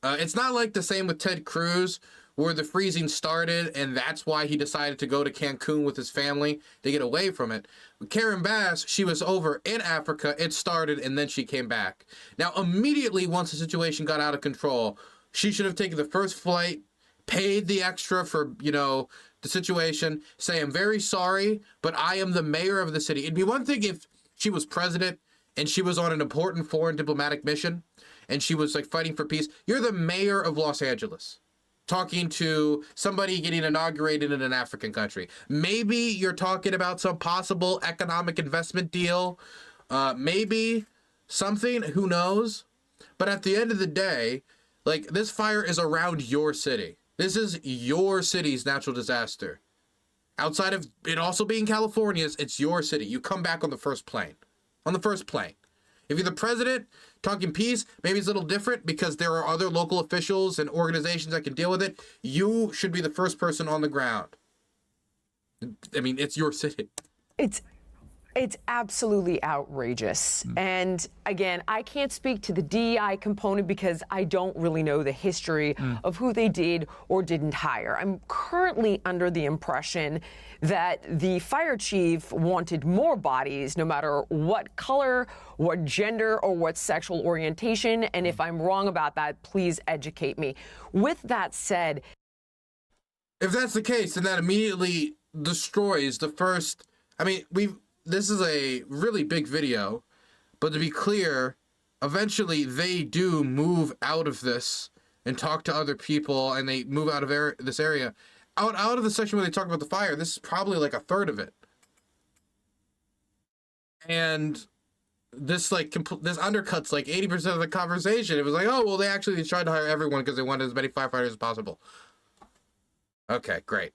A: It's not like the same with Ted Cruz, where the freezing started and that's why he decided to go to Cancun with his family to get away from it. Karen Bass, she was over in Africa, it started, and then she came back. Now, immediately once the situation got out of control, she should have taken the first flight, paid the extra for, the situation, say, I'm very sorry, but I am the mayor of the city. It'd be one thing if she was president and she was on an important foreign diplomatic mission and she was like fighting for peace. You're the mayor of Los Angeles, talking to somebody getting inaugurated in an African country. Maybe you're talking about some possible economic investment deal, maybe something, who knows? But at the end of the day, like, this fire is around your city. This is your city's natural disaster. Outside of it also being California's, it's your city. You come back on the first plane. On the first plane. If you're the president talking peace, maybe it's a little different because there are other local officials and organizations that can deal with it. You should be the first person on the ground. I mean, it's your city.
I: It's absolutely outrageous. And again, I can't speak to the DEI component because I don't really know the history of who they did or didn't hire. I'm currently under the impression that the fire chief wanted more bodies, no matter what color, what gender, or what sexual orientation. And if I'm wrong about that, please educate me. With that said,
A: if that's the case, then that immediately destroys the first. I mean, this is a really big video, but to be clear, eventually they do move out of this and talk to other people, and they move out of this area. Out of the section where they talk about the fire, this is probably like a third of it. And this this undercuts like 80% of the conversation. It was like, oh, well, they tried to hire everyone because they wanted as many firefighters as possible. Okay, great.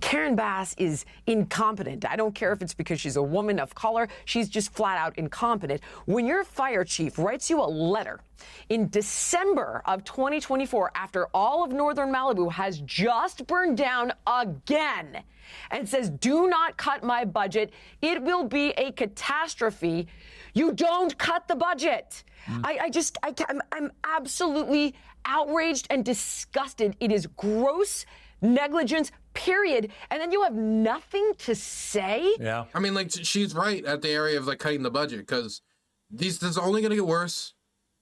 I: Karen Bass is incompetent. I don't care if it's because she's a woman of color. She's just flat out incompetent. When your fire chief writes you a letter in December of 2024, after all of northern Malibu has just burned down again, and says, do not cut my budget, it will be a catastrophe, you don't cut the budget. I'm absolutely outraged and disgusted. It is gross negligence, period. And then you have nothing to say?
C: Yeah.
A: I mean, like, she's right at the area of, like, cutting the budget, because this is only going to get worse.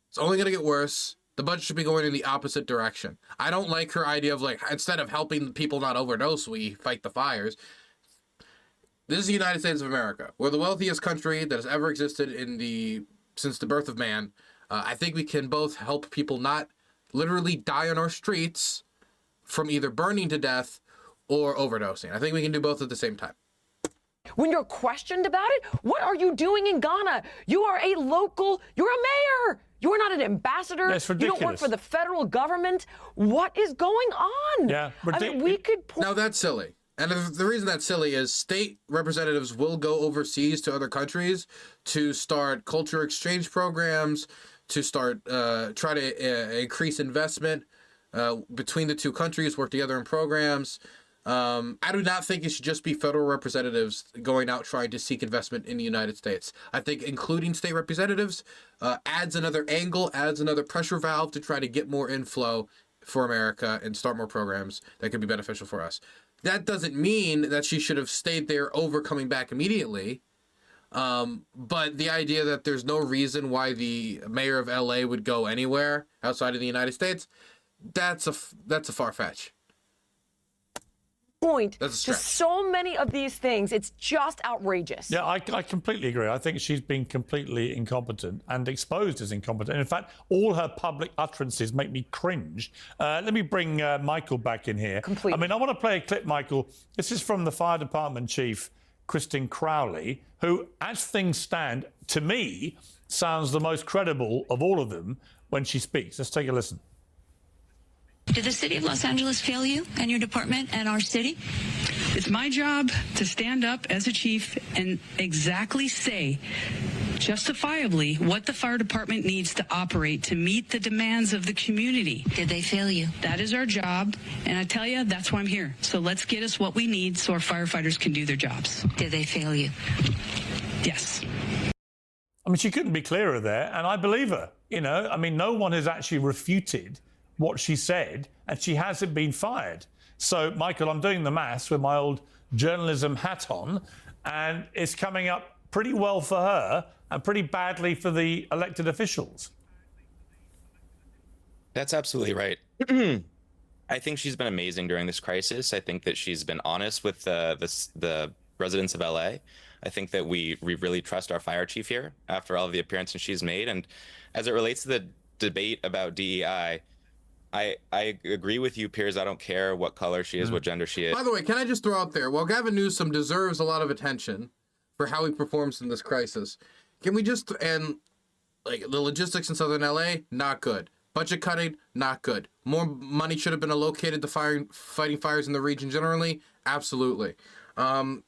A: It's only going to get worse. The budget should be going in the opposite direction. I don't like her idea of, like, instead of helping people not overdose, we fight the fires. This is the United States of America. We're the wealthiest country that has ever existed since the birth of man. I think we can both help people not literally die on our streets from either burning to death or overdosing. I think we can do both at the same time.
I: When you're questioned about it, what are you doing in Ghana? You are a local, you're a mayor. You're not an ambassador.
C: That's
I: ridiculous. You don't work for the federal government. What is going on?
C: Yeah,
I: I mean, we could...
A: Now, that's silly. And the reason that's silly is state representatives will go overseas to other countries to start culture exchange programs, to start try to increase investment between the two countries, work together in programs. I do not think it should just be federal representatives going out trying to seek investment in the United States. I think including state representatives adds another angle, adds another pressure valve to try to get more inflow for America and start more programs that could be beneficial for us. That doesn't mean that she should have stayed there over coming back immediately. But the idea that there's no reason why the mayor of LA would go anywhere outside of the United States, that's a far fetch.
I: point
A: That's a
I: to
A: stretch.
I: so many of these things. It's just outrageous.
C: Yeah, I completely agree. I think she's been completely incompetent and exposed as incompetent. In fact, all her public utterances make me cringe. Let me bring Michael back in here.
I: Completely.
C: I mean, I want to play a clip, Michael. This is from the fire department chief, Kristen Crowley, who, as things stand, to me, sounds the most credible of all of them when she speaks. Let's take a listen.
N: Did the city of Los Angeles fail you and your department and our city?
O: It's my job to stand up as a chief and exactly say justifiably what the fire department needs to operate to meet the demands of the community.
N: Did they fail you?
O: That is our job, and I tell you, that's why I'm here. So let's get us what we need so our firefighters can do their jobs.
N: Did they fail you?
O: Yes.
C: I mean, she couldn't be clearer there, and I believe her. You know, I mean, no one has actually refuted what she said, and she hasn't been fired. So, Michael, I'm doing the maths with my old journalism hat on, and it's coming up pretty well for her and pretty badly for the elected officials.
K: That's absolutely right. I think she's been amazing during this crisis. I think that she's been honest with the residents of LA. I think that we really trust our fire chief here after all of the appearances she's made. And as it relates to the debate about DEI, I agree with you, Piers. I don't care what color she is, what gender she is.
A: By the way, can I just throw out there, while Gavin Newsom deserves a lot of attention for how he performs in this crisis, can we just, and like the logistics in Southern LA, not good. Budget cutting, not good. More money should have been allocated to fighting fires in the region generally, absolutely. Karen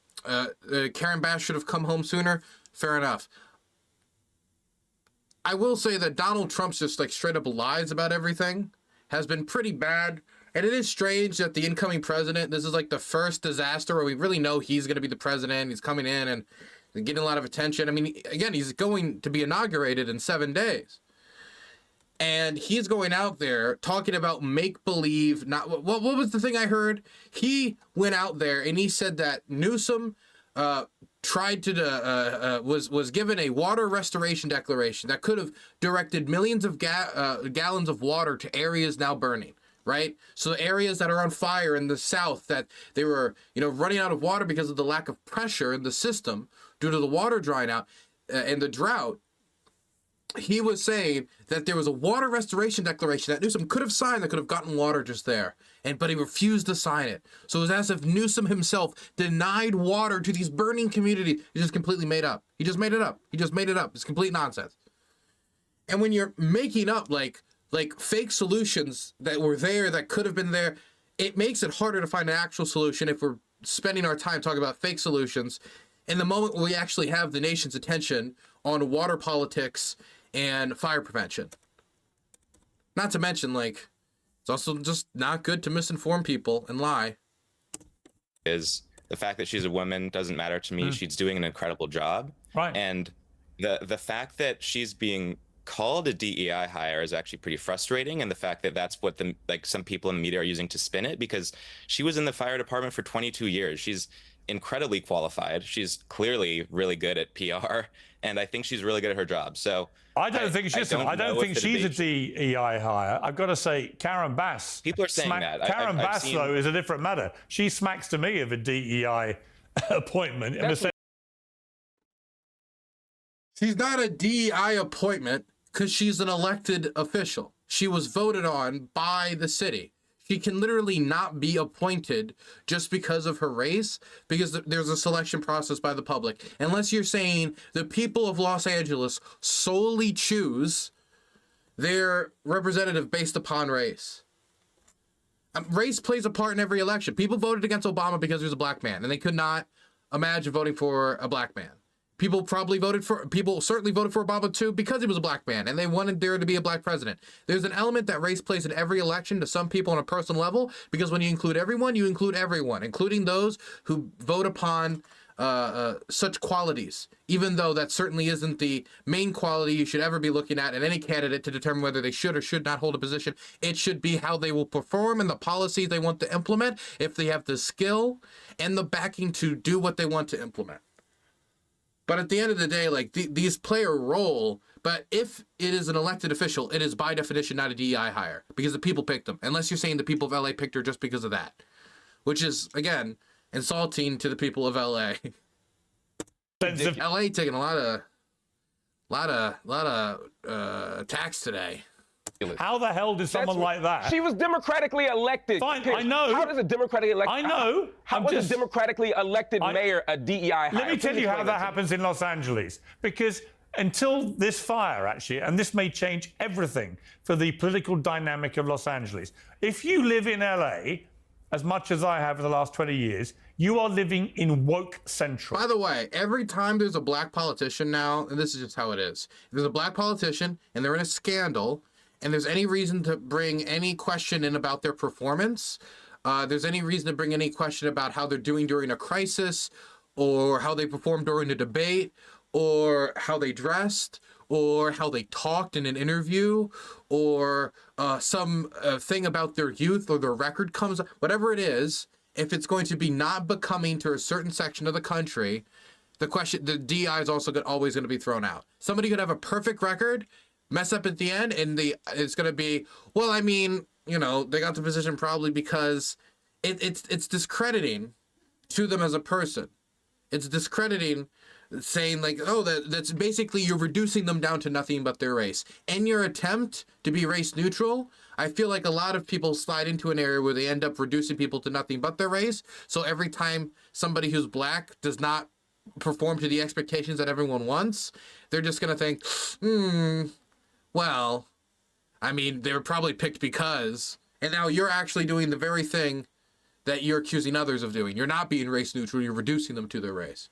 A: Bass should have come home sooner, fair enough. I will say that Donald Trump's just like straight up lies about everything has been pretty bad. And it is strange that the incoming president, this is like the first disaster where we really know he's going to be the president. He's coming in and getting a lot of attention. I mean, again, he's going to be inaugurated in 7 days. And he's going out there talking about make-believe. Not what was the thing I heard? He went out there and he said that Newsom tried to was given a water restoration declaration that could have directed millions of gallons of water to areas now burning. Right, so areas that are on fire in the south that they were running out of water because of the lack of pressure in the system due to the water drying out and the drought. He was saying that there was a water restoration declaration that Newsom could have signed that could have gotten water just there, but he refused to sign it. So it was as if Newsom himself denied water to these burning communities. He just completely made up. He just made it up. It's complete nonsense. And when you're making up like fake solutions that were there that could have been there, it makes it harder to find an actual solution if we're spending our time talking about fake solutions in the moment where we actually have the nation's attention on water politics and fire prevention. Not to mention, it's also just not good to misinform people and lie.
K: Is the fact that she's a woman doesn't matter to me. She's doing an incredible job.
C: Right.
K: And the fact that she's being called a DEI hire is actually pretty frustrating, and the fact that that's what some people in the media are using to spin it, because she was in the fire department for 22 years. She's incredibly qualified. She's clearly really good at PR, and I think she's really good at her job. So
C: I don't think she's a DEI hire. I've got to say, Karen Bass.
K: People are saying that.
C: Karen Bass, though, is a different matter. She smacks to me of a DEI appointment.
A: She's not a DEI appointment because she's an elected official. She was voted on by the city. She can literally not be appointed just because of her race, because there's a selection process by the public. Unless you're saying the people of Los Angeles solely choose their representative based upon race. Race plays a part in every election. People voted against Obama because he was a black man, and they could not imagine voting for a black man. People certainly voted for Obama too because he was a black man and they wanted there to be a black president. There's an element that race plays in every election to some people on a personal level, because when you include everyone, including those who vote upon such qualities, even though that certainly isn't the main quality you should ever be looking at in any candidate to determine whether they should or should not hold a position. It should be how they will perform and the policies they want to implement, if they have the skill and the backing to do what they want to implement. But at the end of the day, these play a role. But if it is an elected official, it is by definition not a DEI hire because the people picked them. Unless you're saying the people of LA picked her just because of that, which is, again, insulting to the people of LA. LA taking a lot of tax today.
C: How the hell did someone like that?
H: She was democratically elected.
C: Fine,
H: Piers,
C: I know.
H: How does a democratically elected?
C: I know.
H: How was a democratically elected mayor a DEI hire?
C: Let me tell you how that happens in Los Angeles. Because until this fire, actually, and this may change everything for the political dynamic of Los Angeles. If you live in LA, as much as I have for the last 20 years, you are living in woke central.
A: By the way, every time there's a black politician now, and this is just how it is, if there's a black politician and they're in a scandal, and there's any reason to bring any question in about their performance, there's any reason to bring any question about how they're doing during a crisis, or how they performed during a debate, or how they dressed, or how they talked in an interview, or some thing about their youth or their record comes up, whatever it is, if it's going to be not becoming to a certain section of the country, the DI is also always going to be thrown out. Somebody could have a perfect record, mess up at the end, and it's going to be, well, I mean, you know, they got the position probably because it's discrediting to them as a person. It's discrediting, saying like, oh, that's basically you're reducing them down to nothing but their race. In your attempt to be race neutral, I feel like a lot of people slide into an area where they end up reducing people to nothing but their race. So every time somebody who's black does not perform to the expectations that everyone wants, they're just going to think, well, I mean, they were probably picked because, and now you're actually doing the very thing that you're accusing others of doing. You're not being race neutral, you're reducing them to their race.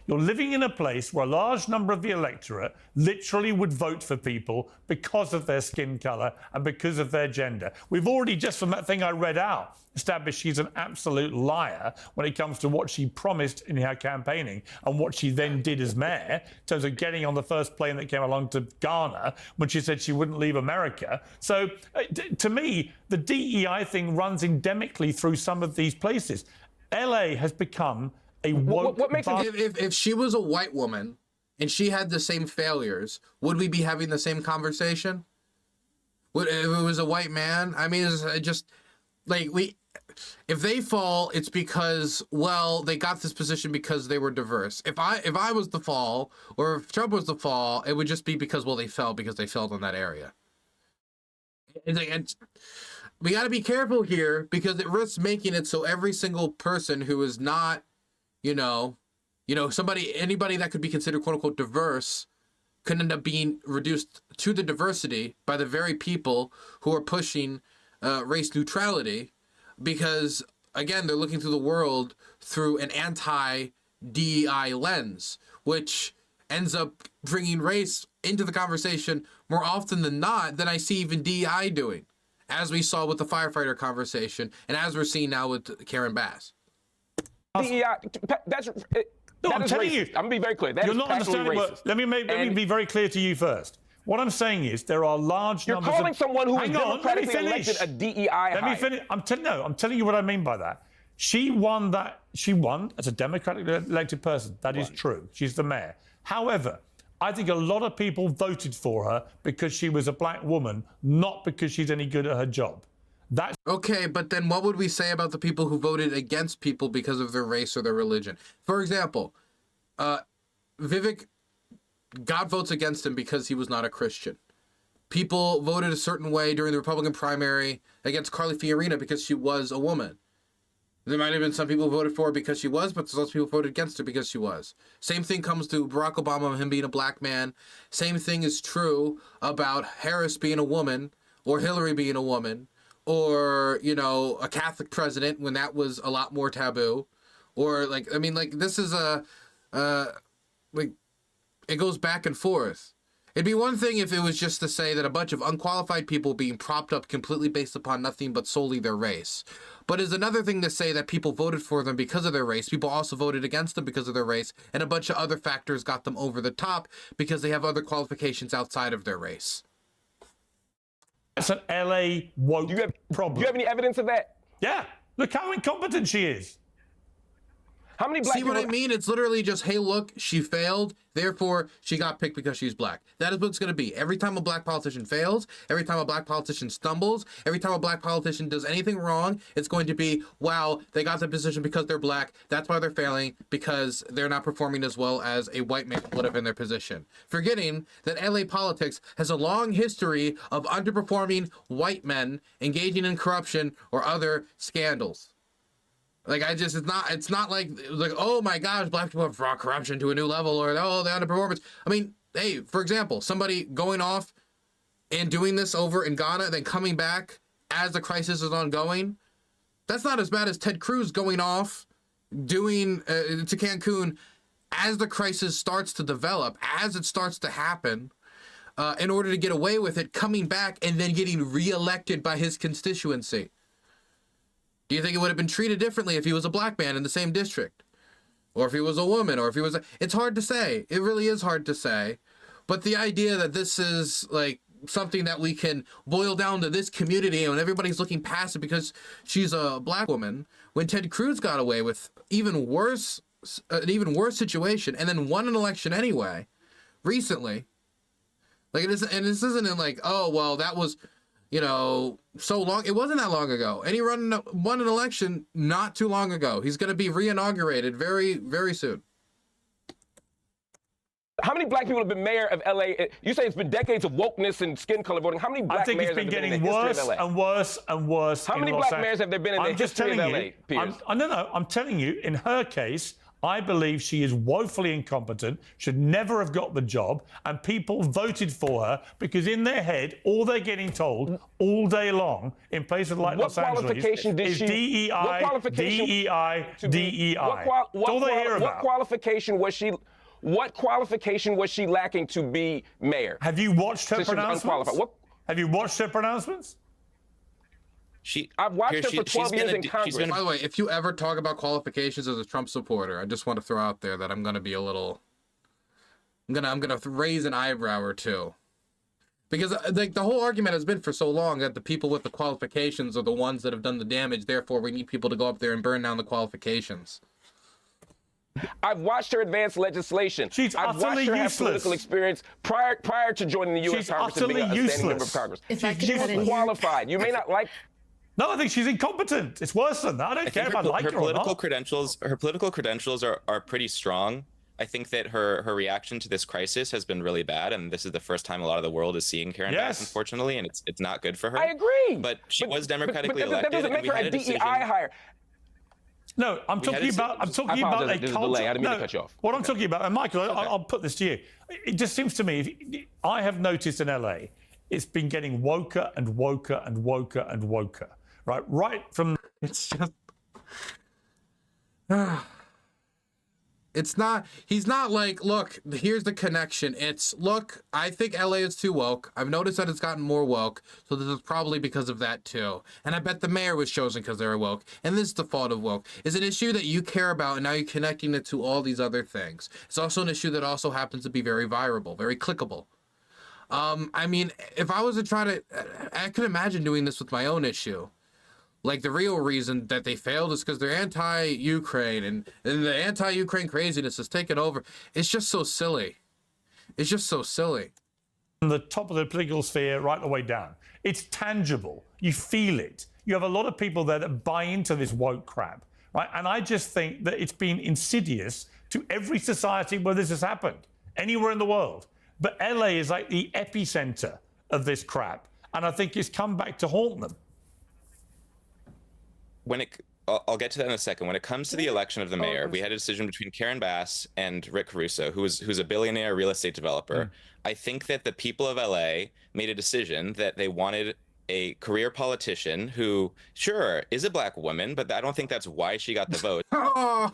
C: You're living in a place where a large number of the electorate literally would vote for people because of their skin colour and because of their gender. We've already, just from that thing I read out, established she's an absolute liar when it comes to what she promised in her campaigning and what she then did as mayor, in terms of getting on the first plane that came along to Ghana when she said she wouldn't leave America. So, to me, the DEI thing runs endemically through some of these places. LA has become a woke...
A: What makes if she was a white woman and she had the same failures, would we be having the same conversation? If it was a white man? I mean, it's just like if they fall, it's because, well, they got this position because they were diverse. If I was the fall, or if Trump was the fall, it would just be because, well, they fell because they failed in that area. We got to be careful here because it risks making it so every single person who is not, anybody that could be considered quote unquote diverse could end up being reduced to the diversity by the very people who are pushing race neutrality, because again, they're looking through the world through an anti-DEI lens, which ends up bringing race into the conversation more often than not than I see even DEI doing, as we saw with the firefighter conversation and as we're seeing now with Karen Bass.
H: DEI,
C: I'm telling you.
H: I'm going to be very clear. That
C: You're
H: is
C: not understanding what... Let me be very clear to you first. What I'm saying is there are large numbers of...
H: You're calling someone who is democratically elected a DEI hire.
C: Let me finish. I'm telling you what I mean by that. She won as a democratically elected person. That is true. She's the mayor. However, I think a lot of people voted for her because she was a black woman, not because she's any good at her job. That's
A: okay, but then what would we say about the people who voted against people because of their race or their religion? For example, Vivek, God votes against him because he was not a Christian. People voted a certain way during the Republican primary against Carly Fiorina because she was a woman. There might have been some people who voted for her because she was, but there's also people who voted against her because she was. Same thing comes to Barack Obama, him being a black man. Same thing is true about Harris being a woman, or Hillary being a woman, or, a Catholic president when that was a lot more taboo. Or, this is it goes back and forth. It'd be one thing if it was just to say that a bunch of unqualified people being propped up completely based upon nothing but solely their race. But it's another thing to say that people voted for them because of their race. People also voted against them because of their race. And a bunch of other factors got them over the top because they have other qualifications outside of their race.
C: It's an LA woke problem.
H: Do you have any evidence of that?
C: Yeah. Look how incompetent she is.
H: How many black
A: See what
H: people?
A: I mean? It's literally just, hey, look, she failed, therefore she got picked because she's black. That is what it's going to be. Every time a black politician fails, every time a black politician stumbles, every time a black politician does anything wrong, it's going to be, wow, they got the position because they're black. That's why they're failing, because they're not performing as well as a white man would have in their position. Forgetting that LA politics has a long history of underperforming white men engaging in corruption or other scandals. Like, it's not like, oh my gosh, black people have brought corruption to a new level, or, oh, the underperformance. I mean, hey, for example, somebody going off and doing this over in Ghana, then coming back as the crisis is ongoing, that's not as bad as Ted Cruz going off, doing to Cancun as the crisis starts to develop, as it starts to happen, in order to get away with it, coming back and then getting reelected by his constituency. Do you think it would have been treated differently if he was a black man in the same district? Or if he was a woman, or if he was it's hard to say. It really is hard to say. But the idea that this is like something that we can boil down to this community and everybody's looking past it because she's a black woman, when Ted Cruz got away with an even worse situation and then won an election anyway, recently. Like, it isn't, and this isn't in like, oh, well, that was, so long. It wasn't that long ago. And he won an election not too long ago. He's going to be re-inaugurated very, very soon.
H: How many black people have been mayor of LA? You say it's been decades of wokeness and skin color voting. How many black mayors have there been in the history of LA?
C: And worse and worse.
H: How many black mayors have there been in the history of LA, Piers?
C: I'm telling you, in her case, I believe she is woefully incompetent, should never have got the job, and people voted for her because in their head, all they're getting told all day long in places like Los Angeles is DEI, DEI, DEI. That's all they hear about.
H: What qualification was she lacking to be mayor?
C: Have you watched her pronouncements? Have you watched her pronouncements?
H: I've watched her for 12 years in Congress.
A: By the way, if you ever talk about qualifications as a Trump supporter, I just want to throw out there that I'm going to be a little... I'm gonna raise an eyebrow or two. Because the whole argument has been for so long that the people with the qualifications are the ones that have done the damage, therefore we need people to go up there and burn down the qualifications.
H: I've watched her advance legislation. I've watched her have political experience prior to joining the U.S. Congress and being a standing member of Congress. She's qualified. You may not like...
C: No, I think she's incompetent. It's worse than that. I don't care if I like her or not.
K: Her political credentials are pretty strong. I think that her reaction to this crisis has been really bad, and this is the first time a lot of the world is seeing Karen Bass, unfortunately, and it's not good for her.
H: I agree.
K: But she was democratically elected.
H: That doesn't make her a DEI hire.
C: No, I'm talking about a culture.
H: I didn't mean to cut you off.
C: What I'm talking about, and Michael, I'll put this to you. It just seems to me, I have noticed in LA, it's been getting woker and woker and woker and woker. Right from...
A: It's just... It's not... He's not like, look, here's the connection. It's, look, I think LA is too woke. I've noticed that it's gotten more woke, so this is probably because of that too. And I bet the mayor was chosen because they were woke. And this is the fault of woke. It's an issue that you care about, and now you're connecting it to all these other things. It's also an issue that also happens to be very viral, very clickable. I mean, if I was to try to... I could imagine doing this with my own issue. Like, the real reason that they failed is because they're anti-Ukraine, and the anti-Ukraine craziness has taken over. It's just so silly. It's just so silly.
C: From the top of the political sphere right the way down. It's tangible. You feel it. You have a lot of people there that buy into this woke crap, right? And I just think that it's been insidious to every society where this has happened, anywhere in the world. But LA is like the epicenter of this crap, and I think it's come back to haunt them.
K: I'll get to that in a second. When it comes to the election of the mayor, we had a decision between Karen Bass and Rick Caruso, who's a billionaire real estate developer. I think that the people of LA made a decision that they wanted a career politician who, sure, is a black woman, but I don't think that's why she got the vote.
A: Oh,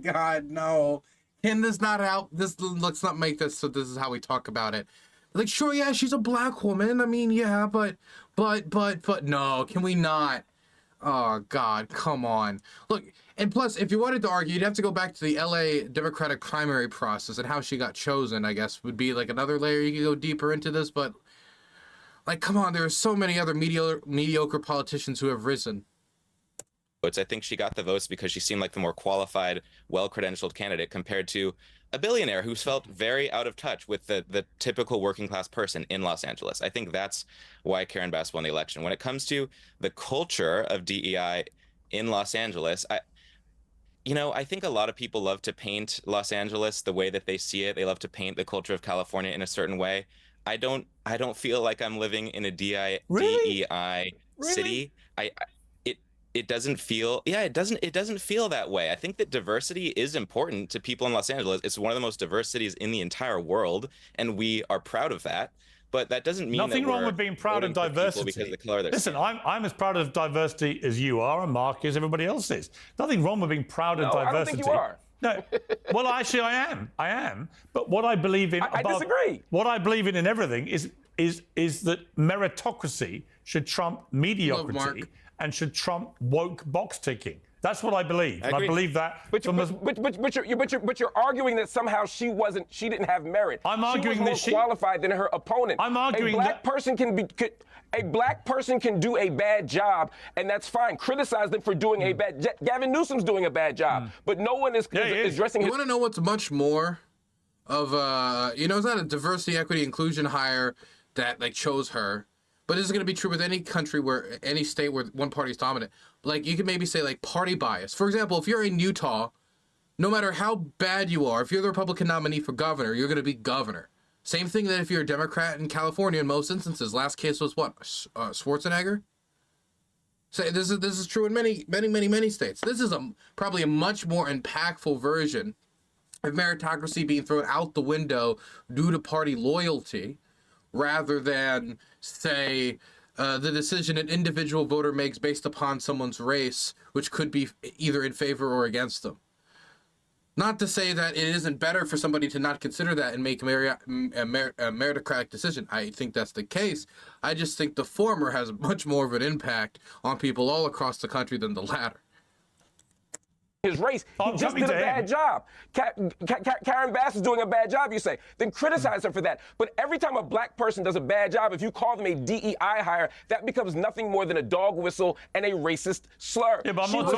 A: God, no. Can this not help? Let's not make this so this is how we talk about it. Like, sure, yeah, she's a black woman. I mean, yeah, but no, can we not? Oh, God, come on. Look, and plus, if you wanted to argue, you'd have to go back to the LA Democratic primary process and how she got chosen, I guess, would be like another layer you could go deeper into this. But, like, come on, there are so many other mediocre politicians who have risen.
K: votes. I think she got the votes because she seemed like the more qualified, well-credentialed candidate compared to a billionaire who's felt very out of touch with the typical working class person in Los Angeles. I think that's why Karen Bass won the election. When it comes to the culture of DEI in Los Angeles, I think a lot of people love to paint Los Angeles the way that they see it. They love to paint the culture of California in a certain way. I don't feel like I'm living in a DEI city. It doesn't feel it doesn't feel that way. I think that diversity is important to people in Los Angeles. It's one of the most diverse cities in the entire world, and we are proud of that. But that doesn't mean
C: nothing
K: that
C: wrong with being proud of diversity.
K: Because of the color of their
C: Listen,
K: skin.
C: I'm as proud of diversity as you are, and Marc is, everybody else is. Nothing wrong with being proud of diversity.
P: I don't think you are.
C: No, well, actually, I am. But what I believe in,
P: I disagree.
C: What I believe in everything is that meritocracy should trump mediocrity and should trump woke box ticking. That's what I believe. I believe that.
P: But you're arguing that somehow she didn't have merit.
C: I'm arguing
P: she was more qualified than her opponent.
C: I'm arguing
P: a black person can do a bad job, and that's fine. Criticize them for doing a bad. Gavin Newsom's doing a bad job, but no one is addressing.
A: You want to know what's much more of it's not a diversity, equity, inclusion hire that chose her. But this is going to be true with any country any state where one party is dominant. You can maybe say party bias. For example, if you're in Utah, no matter how bad you are, if you're the Republican nominee for governor, you're going to be governor. Same thing that if you're a Democrat in California in most instances. Last case was what? Schwarzenegger? So this is true in many states. This is probably a much more impactful version of meritocracy being thrown out the window due to party loyalty, rather than, say, the decision an individual voter makes based upon someone's race, which could be either in favor or against them. Not to say that it isn't better for somebody to not consider that and make a meritocratic decision. I think that's the case. I just think the former has much more of an impact on people all across the country than the latter.
P: His race, he just did a bad job. Karen Bass is doing a bad job, you say. Then criticize her for that. But every time a black person does a bad job, if you call them a DEI hire, that becomes nothing more than a dog whistle and a racist slur.
C: Yeah, but I'm not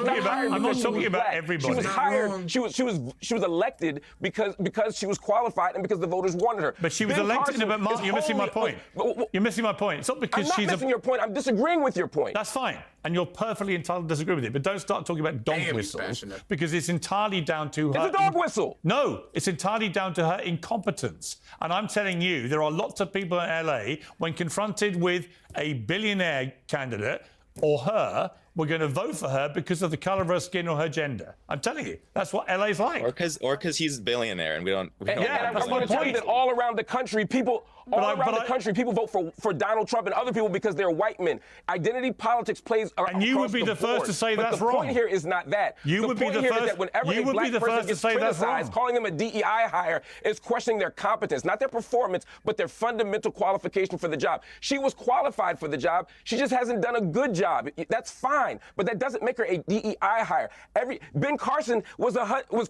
C: talking about everybody.
P: She was hired. She was elected because she was qualified and because the voters wanted her.
C: But she was elected. But Marc, you're missing my point. You're missing my point. It's not because
P: I'm not missing your point. I'm disagreeing with your point.
C: That's fine. And you're perfectly entitled to disagree with it. But don't start talking about dog whistles, because it's entirely down to her.
P: It's a dog whistle.
C: No, it's entirely down to her incompetence. And I'm telling you, there are lots of people in LA, when confronted with a billionaire candidate or her, we're going to vote for her because of the color of her skin or her gender. I'm telling you, that's what LA's like.
K: Or because he's a billionaire and we don't.
P: Yeah, I'm going to tell you that all around the country, people vote for Donald Trump and other people because they're white men. Identity politics plays.
C: And you would be the first to say that's wrong.
P: The point here is not that.
C: You would be the first.
P: That whenever a black person gets criticized, calling them a DEI hire is questioning their competence, not their performance, but their fundamental qualification for the job. She was qualified for the job. She just hasn't done a good job. That's fine, but that doesn't make her a DEI hire. Ben Carson was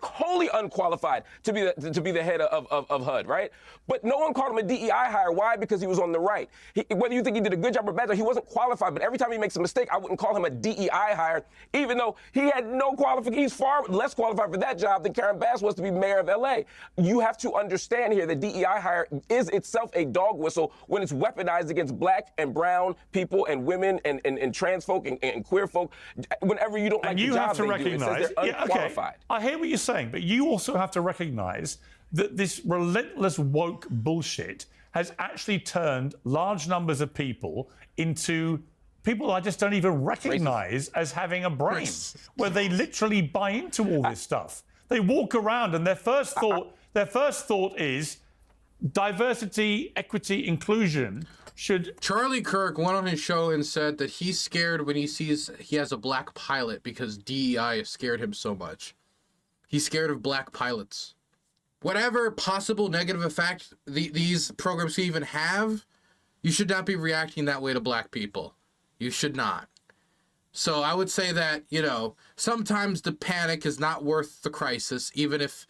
P: wholly unqualified to be the head of HUD, right? But no one called him a DEI hire. Why? Because he was on the right. Whether you think he did a good job or bad job, he wasn't qualified. But every time he makes a mistake, I wouldn't call him a DEI hire, even though he had no qualification. He's far less qualified for that job than Karen Bass was to be mayor of LA. You have to understand here that DEI hire is itself a dog whistle when it's weaponized against black and brown people and women and trans folk and queer folk. Whenever you don't like the job they do, it says they're unqualified.
C: I hear what you're saying, but you also have to recognize that this relentless woke bullshit has actually turned large numbers of people into people I just don't even recognize as having a brain, where they literally buy into all this stuff. They walk around and their first thought is diversity, equity, inclusion should...
A: Charlie Kirk went on his show and said that he's scared when he sees he has a black pilot because DEI has scared him so much. He's scared of black pilots. Whatever possible negative effect these programs even have, you should not be reacting that way to black people. You should not. So I would say that, sometimes the panic is not worth the crisis, even if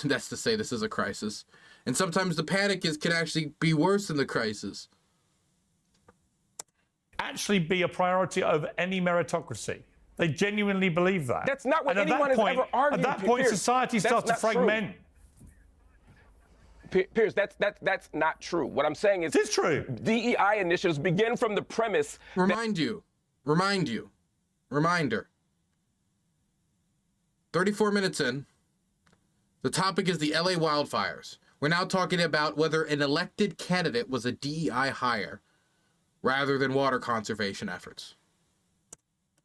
A: that's to say this is a crisis. And sometimes the panic can actually be worse than the crisis.
C: Actually be a priority over any meritocracy. They genuinely believe that.
P: That's not what
C: And at
P: anyone
C: that
P: has
C: point,
P: ever argued.
C: At that point,
P: Piers,
C: society starts to
P: that's not true.
C: fragment.
P: Piers, that's not true. What I'm saying is,
C: it is true.
P: DEI initiatives begin from the premise.
A: Reminder. 34 minutes in, the topic is the LA wildfires. We're now talking about whether an elected candidate was a DEI hire rather than water conservation efforts.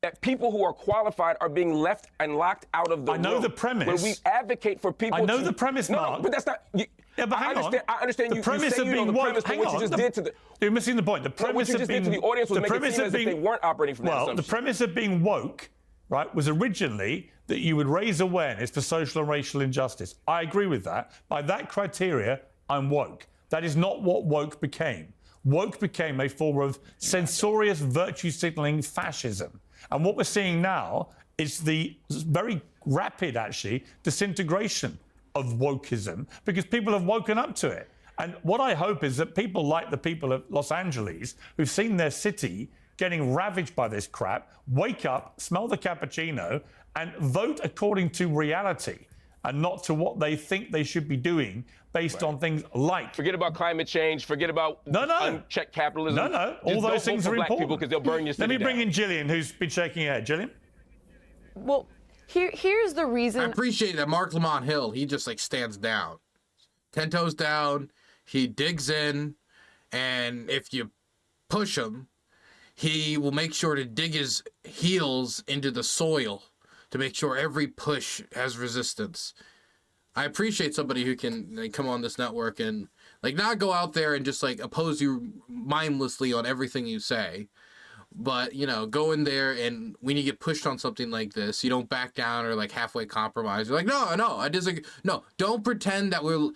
P: That people who are qualified are being left and locked out of the room.
C: I know the premise.
P: When we advocate for people
C: I know the premise, Marc.
P: No, but that's not...
C: Yeah, but hang on.
P: I understand
C: the
P: you
C: premise
P: say
C: of
P: you know
C: being
P: the
C: woke.
P: premise, but what you just did to the...
C: You're missing the point. The premise
P: what you
C: of
P: just
C: being...
P: did to the audience was make it seem as if they weren't operating from that
C: Well,
P: assumption.
C: the premise of being woke, right, was originally that you would raise awareness for social and racial injustice. I agree with that. By that criteria, I'm woke. That is not what woke became. Woke became a form of censorious virtue-signaling fascism. And what we're seeing now is the very rapid, actually, disintegration of wokeism because people have woken up to it. And what I hope is that people like the people of Los Angeles who've seen their city getting ravaged by this crap wake up, smell the cappuccino, and vote according to reality and not to what they think they should be doing based on things like...
P: Forget about climate change. Forget about unchecked capitalism.
C: All those things are important.
P: Because they'll burn your city
C: Let me
P: down.
C: bring in Jillian, who's been shaking her head. Jillian?
I: Well, here's the reason...
A: I appreciate that Marc Lamont-Hill, he just like stands down. 10 toes down, he digs in, and if you push him, he will make sure to dig his heels into the soil to make sure every push has resistance. I appreciate somebody who can like, come on this network and like not go out there and just like oppose you mindlessly on everything you say, but you know, go in there and when you get pushed on something like this, you don't back down or like halfway compromise. You're like, no, I disagree. No, don't pretend that we're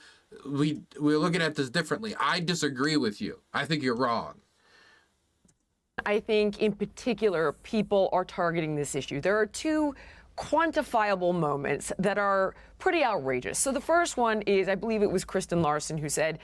A: looking at this differently. I disagree with you. I think you're wrong.
I: I think in particular, people are targeting this issue. There are two quantifiable moments that are pretty outrageous. So the first one is, I believe it was Kristen Larson who said,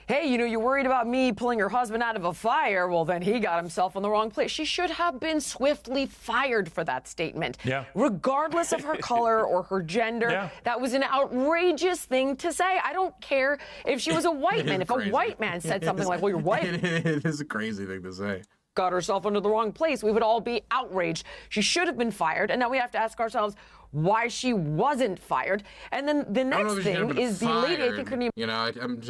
I: hey, you know, you're worried about me pulling your husband out of a fire. Well, then he got himself in the wrong place. She should have been swiftly fired for that statement.
C: Yeah.
I: Regardless of her color or her gender.
C: Yeah.
I: That was an outrageous thing to say. I don't care if she was a white man. If
A: crazy.
I: a white man said something like, well, you're white.
A: It is a crazy thing to say.
I: Got herself into the wrong place, we would all be outraged. She should have been fired, and now we have to ask ourselves why she wasn't fired. And then the next thing is the lady, I think her name...
A: You know, I'm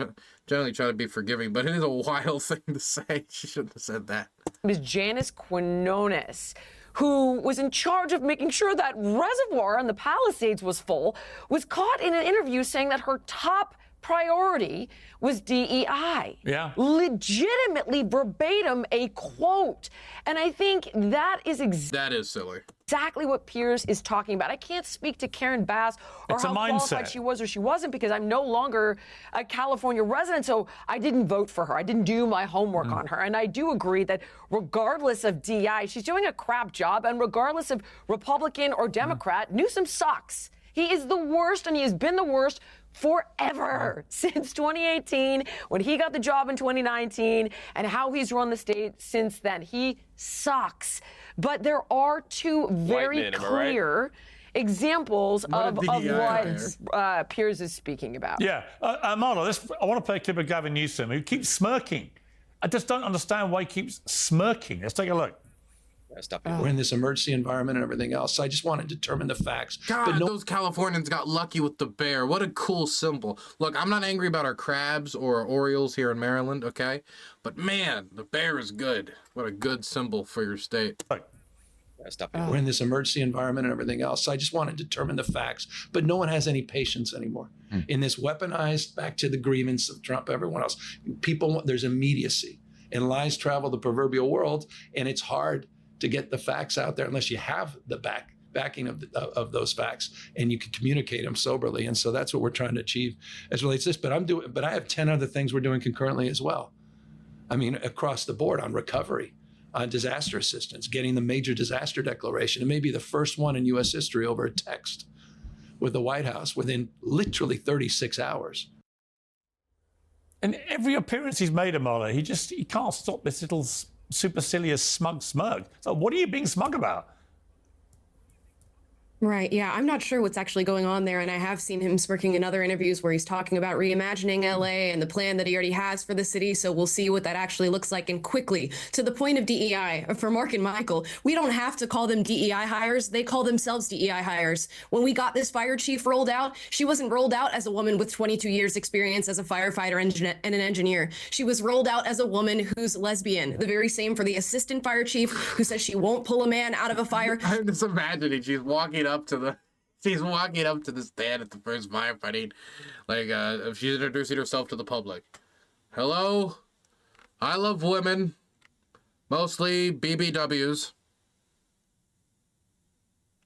A: generally trying to be forgiving, but it is a wild thing to say. She shouldn't have said that.
I: Ms. Janice Quinones, who was in charge of making sure that reservoir on the Palisades was full, was caught in an interview saying that her top priority was DEI.
C: Yeah.
I: Legitimately verbatim a quote. And I think that is
A: that is silly.
I: Exactly what Piers is talking about. I can't speak to Karen Bass or
C: It's a
I: how
C: mindset.
I: qualified she was or she wasn't because I'm no longer a California resident, so I didn't vote for her. I didn't do my homework on her. And I do agree that regardless of DEI, she's doing a crap job, and regardless of Republican or Democrat, Newsom sucks. He is the worst, and he has been the worst forever since 2018 when he got the job in 2019 and how he's run the state since then. He sucks. But there are two very clear examples of what Piers is speaking about.
C: Yeah. Amala, I want to play a clip of Gavin Newsom who keeps smirking. I just don't understand why he keeps smirking. Let's take a look.
B: We're in this emergency environment and everything else. So I just want to determine the facts.
A: God, those Californians got lucky with the bear. What a cool symbol. Look, I'm not angry about our crabs or our Orioles here in Maryland, okay? But man, the bear is good. What a good symbol for your state.
B: We're in this emergency environment and everything else. So I just want to determine the facts. But no one has any patience anymore. In this weaponized, back to the grievance of Trump, everyone else. There's immediacy. And lies travel the proverbial world, and it's hard to get the facts out there unless you have the backing of those facts and you can communicate them soberly. And so that's what we're trying to achieve as relates to this. But I have 10 other things we're doing concurrently as well. I mean, across the board on recovery, on disaster assistance, getting the major disaster declaration. It may be the first one in U.S. history over a text with the White House within literally 36 hours.
C: And every appearance he's made, Amala, he can't stop this little supercilious smug smirk. So what are you being smug about?
L: Right. Yeah. I'm not sure what's actually going on there. And I have seen him smirking in other interviews where he's talking about reimagining LA and the plan that he already has for the city. So we'll see what that actually looks like. And quickly, to the point of DEI, for Marc and Michael, we don't have to call them DEI hires. They call themselves DEI hires. When we got this fire chief rolled out, she wasn't rolled out as a woman with 22 years experience as a firefighter and an engineer. She was rolled out as a woman who's lesbian. The very same for the assistant fire chief who says she won't pull a man out of a fire.
A: I'm just imagining she's walking up to the stand at the first firefighting, like she's introducing herself to the public. Hello, I love women, mostly BBWs.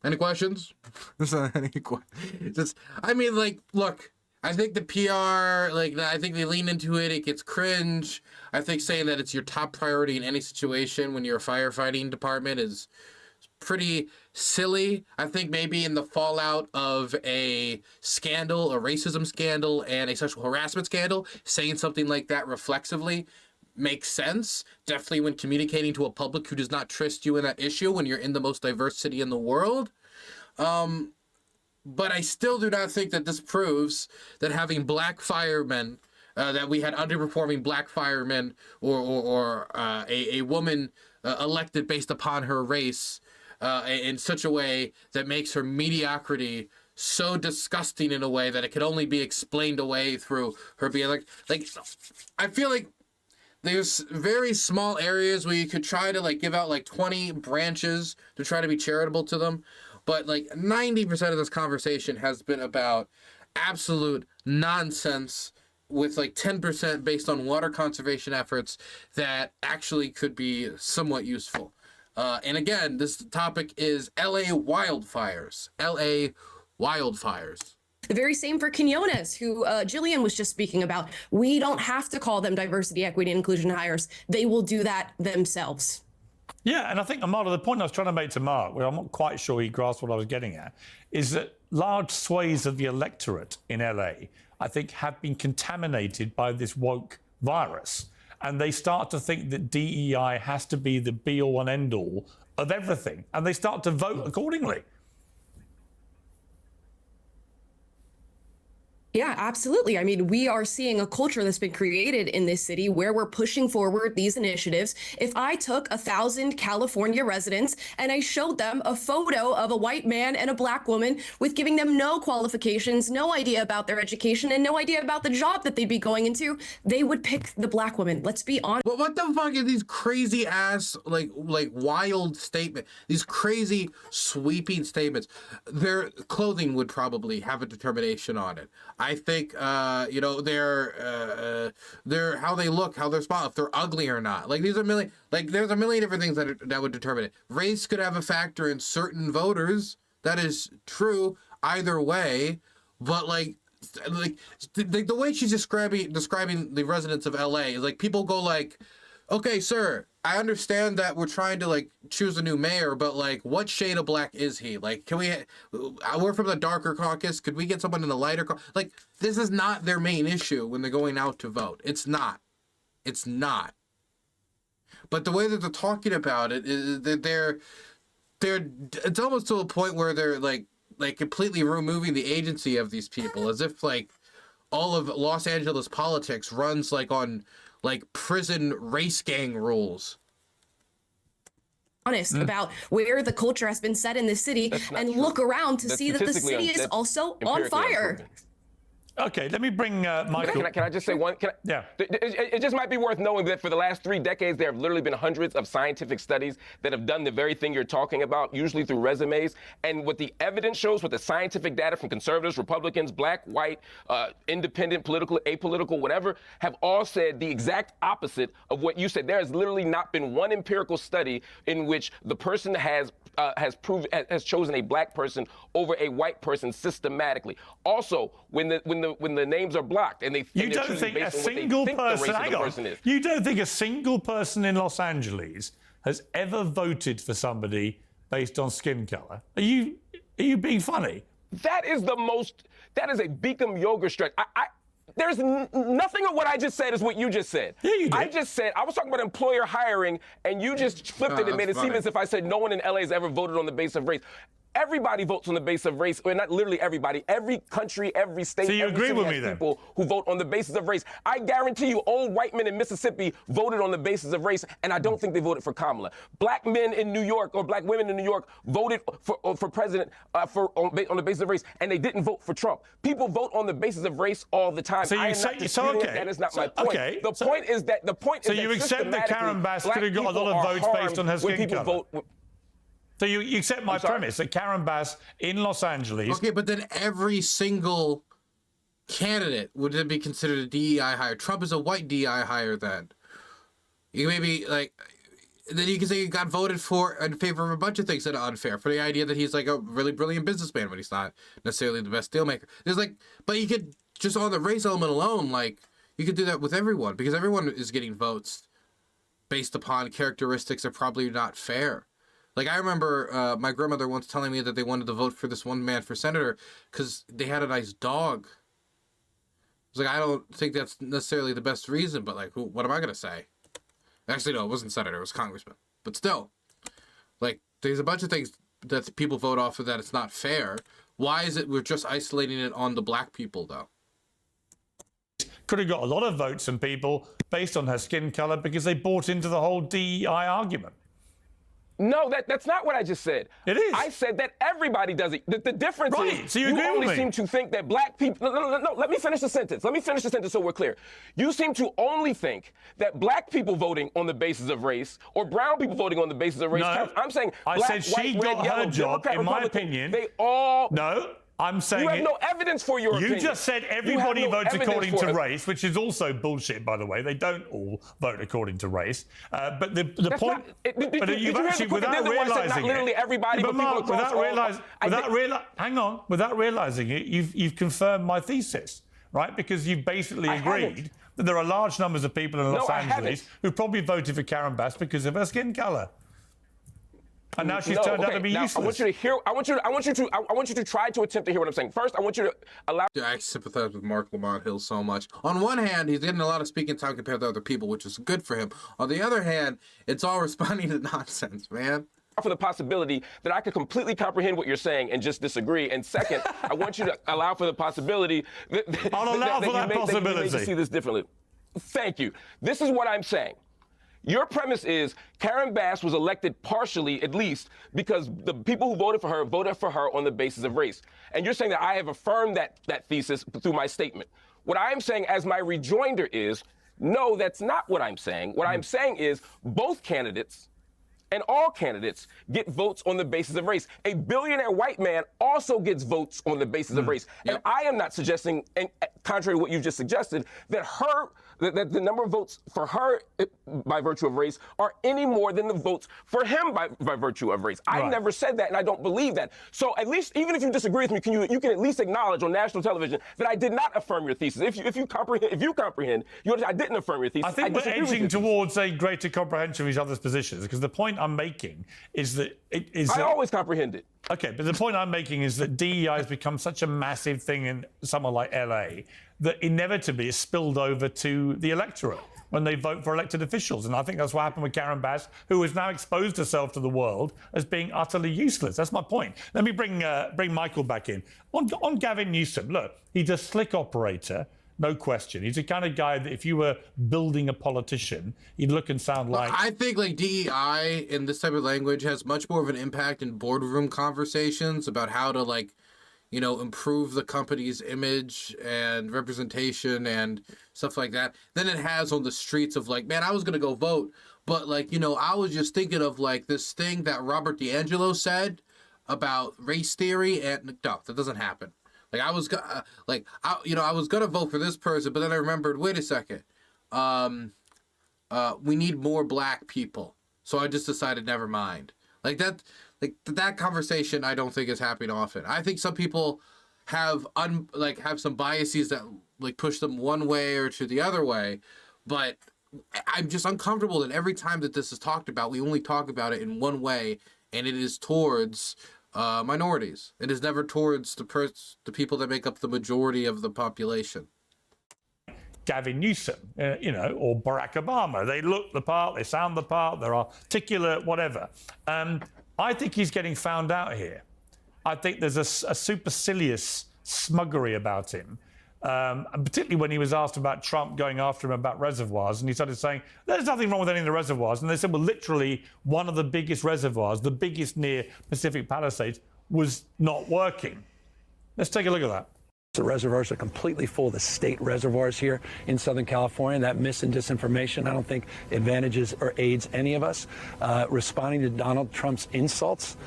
A: Any questions? I mean, like, look, I think the PR, like, I think they lean into it. It gets cringe. I think saying that it's your top priority in any situation when you're a firefighting department is pretty silly. I think maybe in the fallout of a scandal, a racism scandal, and a sexual harassment scandal, saying something like that reflexively makes sense. Definitely when communicating to a public who does not trust you in that issue when you're in the most diverse city in the world. But I still do not think that this proves that having black firemen, that we had underperforming black firemen or a woman elected based upon her race in such a way that makes her mediocrity so disgusting in a way that it could only be explained away through her being like I feel like there's very small areas where you could try to like give out like 20 branches to try to be charitable to them, but like 90% of this conversation has been about absolute nonsense with like 10% based on water conservation efforts that actually could be somewhat useful. And again, this topic is LA wildfires. LA wildfires.
L: The very same for Quinones, who Jillian was just speaking about. We don't have to call them diversity, equity, and inclusion hires. They will do that themselves.
C: Yeah, and I think, Amala, the point I was trying to make to Marc, where I'm not quite sure he grasped what I was getting at, is that large swathes of the electorate in LA, I think, have been contaminated by this woke virus. And they start to think that DEI has to be the be-all and end-all of everything. And they start to vote accordingly.
L: Yeah, absolutely. I mean, we are seeing a culture that's been created in this city where we're pushing forward these initiatives. If I took 1,000 California residents and I showed them a photo of a white man and a black woman with giving them no qualifications, no idea about their education, and no idea about the job that they'd be going into, they would pick the black woman. Let's be honest.
A: Well, what the fuck are these crazy ass, like wild statements? These crazy sweeping statements. Their clothing would probably have a determination on it. I think, you know, they're how they look, how they're spot, if they're ugly or not. Like there's a million different things that would determine it. Race could have a factor in certain voters. That is true either way. But like the way she's describing the residents of LA is like people go like, okay, sir, I understand that we're trying to like choose a new mayor, but like what shade of black is he? Like, can we, we're from the darker caucus. Could we get someone in the lighter caucus? Like, this is not their main issue when they're going out to vote. It's not. But the way that they're talking about it is they're it's almost to a point where they're like completely removing the agency of these people, as if like all of Los Angeles politics runs like on like prison race gang rules.
L: Honest about where the culture has been set in this city and look around to see that the city is also on fire.
C: Okay, let me bring Michael.
P: Can I just say one?
C: Yeah.
P: It just might be worth knowing that for the last 3 decades, there have literally been hundreds of scientific studies that have done the very thing you're talking about, usually through resumes. And what the evidence shows, what the scientific data from conservatives, Republicans, black, white, independent, political, apolitical, whatever, have all said the exact opposite of what you said. There has literally not been one empirical study in which the person has chosen a black person over a white person systematically. Also, when the names are blocked and they
C: you don't think a single person, hang on, you don't think a single person in Los Angeles has ever voted for somebody based on skin color? Are you being funny?
P: That is a Bikram yoga stretch. There's nothing of what I just said is what you just said.
C: Yeah, you did.
P: I was talking about employer hiring, and you just flipped it and made it seem as if I said no one in LA has ever voted on the basis of race. Everybody votes on the basis of race, or not literally everybody. Every country, every state,
C: So you
P: every
C: agree
P: city
C: with
P: has
C: me then?
P: people who vote on the basis of race. I guarantee you, old white men in Mississippi voted on the basis of race, and I don't think they voted for Kamala. Black men in New York or black women in New York voted for president on the basis of race, and they didn't vote for Trump. People vote on the basis of race all the time.
C: So you
P: I am
C: say-
P: not disputing
C: so,
P: it.
C: okay.
P: That is not my
C: So,
P: point.
C: okay.
P: The point is that
C: So you accept that Karen Bass could have got a lot of votes based on her skin color? So you accept my premise that Karen Bass in Los Angeles...
A: Okay, but then every single candidate would then be considered a DEI hire. Trump is a white DEI hire then. You maybe, like... Then you can say he got voted for in favor of a bunch of things that are unfair. For the idea that he's like a really brilliant businessman, but he's not necessarily the best deal maker. There's like... But you could, just on the race element alone, like... You could do that with everyone, because everyone is getting votes based upon characteristics that are probably not fair. Like, I remember my grandmother once telling me that they wanted to vote for this one man for senator because they had a nice dog. I was like, I don't think that's necessarily the best reason, but, like, what am I going to say? Actually, no, it wasn't senator, it was congressman. But still, like, there's a bunch of things that people vote off of that it's not fair. Why is it we're just isolating it on the black people, though?
C: Could have got a lot of votes from people based on her skin color because they bought into the whole DEI argument.
P: No, that's not what I just said.
C: It is.
P: I said that everybody does it. The difference is
C: so you agree
P: only
C: with me?
P: seem to think that black people... No, let me finish the sentence. Let me finish the sentence so we're clear. You seem to only think that black people voting on the basis of race or brown people voting on the basis of race
C: No,
P: counts. I'm saying
C: I
P: black,
C: said she
P: white,
C: got
P: red, yellow,
C: her job,
P: Democrat,
C: in my
P: Republican,
C: opinion.
P: They all...
C: No, I'm saying
P: you have no evidence for your
C: You
P: opinion.
C: just said
P: You have
C: everybody
P: no
C: votes
P: evidence
C: according
P: for
C: to
P: it.
C: race, which is also bullshit, by the way. They don't all vote according to race. But the
P: That's
C: point...
P: not- did
C: but
P: you
C: you've
P: hear the
C: actually,
P: point?
C: without
P: They're the ones that
C: realising
P: not literally
C: it...
P: everybody,
C: Yeah,
P: but people
C: Marc,
P: across all...
C: without realising it, you've confirmed my thesis, right? Because you've basically
P: I
C: agreed
P: haven't.
C: that there are large numbers of people in Los
P: I
C: Angeles
P: haven't.
C: who probably voted for Karen Bass because of her skin colour. And now she's turned out to be useless.
P: I want you to hear. I want you to try to attempt to hear what I'm saying. First, I want you to allow.
A: I sympathize with Marc Lamont-Hill so much. On one hand, he's getting a lot of speaking time compared to other people, which is good for him. On the other hand, it's all responding to nonsense, man.
P: For the possibility that I could completely comprehend what you're saying and just disagree. And second, I want you to allow for the possibility that
C: I'll allow for that possibility.
P: You may see this differently. Thank you. This is what I'm saying. Your premise is Karen Bass was elected partially, at least, because the people who voted for her on the basis of race. And you're saying that I have affirmed that thesis through my statement. What I am saying as my rejoinder is, no, that's not what I'm saying. What I'm saying is both candidates and all candidates get votes on the basis of race. A billionaire white man also gets votes on the basis of race. And I am not suggesting, and contrary to what you just suggested, that that the number of votes for her by virtue of race are any more than the votes for him by virtue of race. I never said that, and I don't believe that. So at least, even if you disagree with me, you can at least acknowledge on national television that I did not affirm your thesis. If you comprehend, I didn't affirm your thesis.
C: I think we're edging towards a greater comprehension of each other's positions, because the point I'm making is that
P: I always comprehend it.
C: Okay, but the point I'm making is that DEI has become such a massive thing in somewhere like LA that inevitably is spilled over to the electorate when they vote for elected officials. And I think that's what happened with Karen Bass, who has now exposed herself to the world as being utterly useless. That's my point. Let me bring Michael back in. On Gavin Newsom, look, he's a slick operator. No question. He's the kind of guy that if you were building a politician, he'd look and sound like...
A: I think like DEI in this type of language has much more of an impact in boardroom conversations about how to like, you know, improve the company's image and representation and stuff like that than it has on the streets of like, man, I was going to go vote. But like, you know, I was just thinking of like this thing that Robert DiAngelo said about race theory, and no, that doesn't happen. Like I was I was gonna vote for this person, but then I remembered, wait a second, we need more black people, so I just decided never mind. Like that conversation, I don't think is happening often. I think some people have some biases that like push them one way or to the other way, but I'm just uncomfortable that every time that this is talked about, we only talk about it in one way, and it is towards minorities. It is never towards the people that make up the majority of the population.
C: Gavin Newsom, or Barack Obama. They look the part, they sound the part, they're articulate, whatever. I think he's getting found out here. I think there's a supercilious smuggery about him. And particularly when he was asked about Trump going after him about reservoirs, and he started saying, there's nothing wrong with any of the reservoirs. And they said, well, literally one of the biggest reservoirs, the biggest near Pacific Palisades, was not working. Let's take a look at that.
B: The reservoirs are completely full, the state reservoirs here in Southern California. That mis and disinformation, I don't think advantages or aids any of us. Responding to Donald Trump's insults,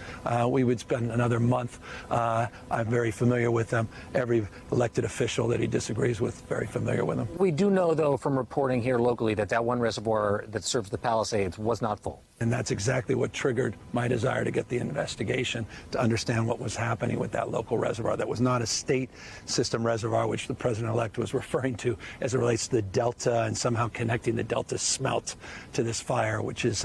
B: we would spend another month. I'm very familiar with them. Every elected official that he disagrees with, very familiar with them.
D: We do know, though, from reporting here locally that that one reservoir that serves the Palisades was not full.
B: And that's exactly what triggered my desire to get the investigation, to understand what was happening with that local reservoir. That was not a state system reservoir, which the president-elect was referring to as it relates to the Delta and somehow connecting the Delta smelt to this fire, which is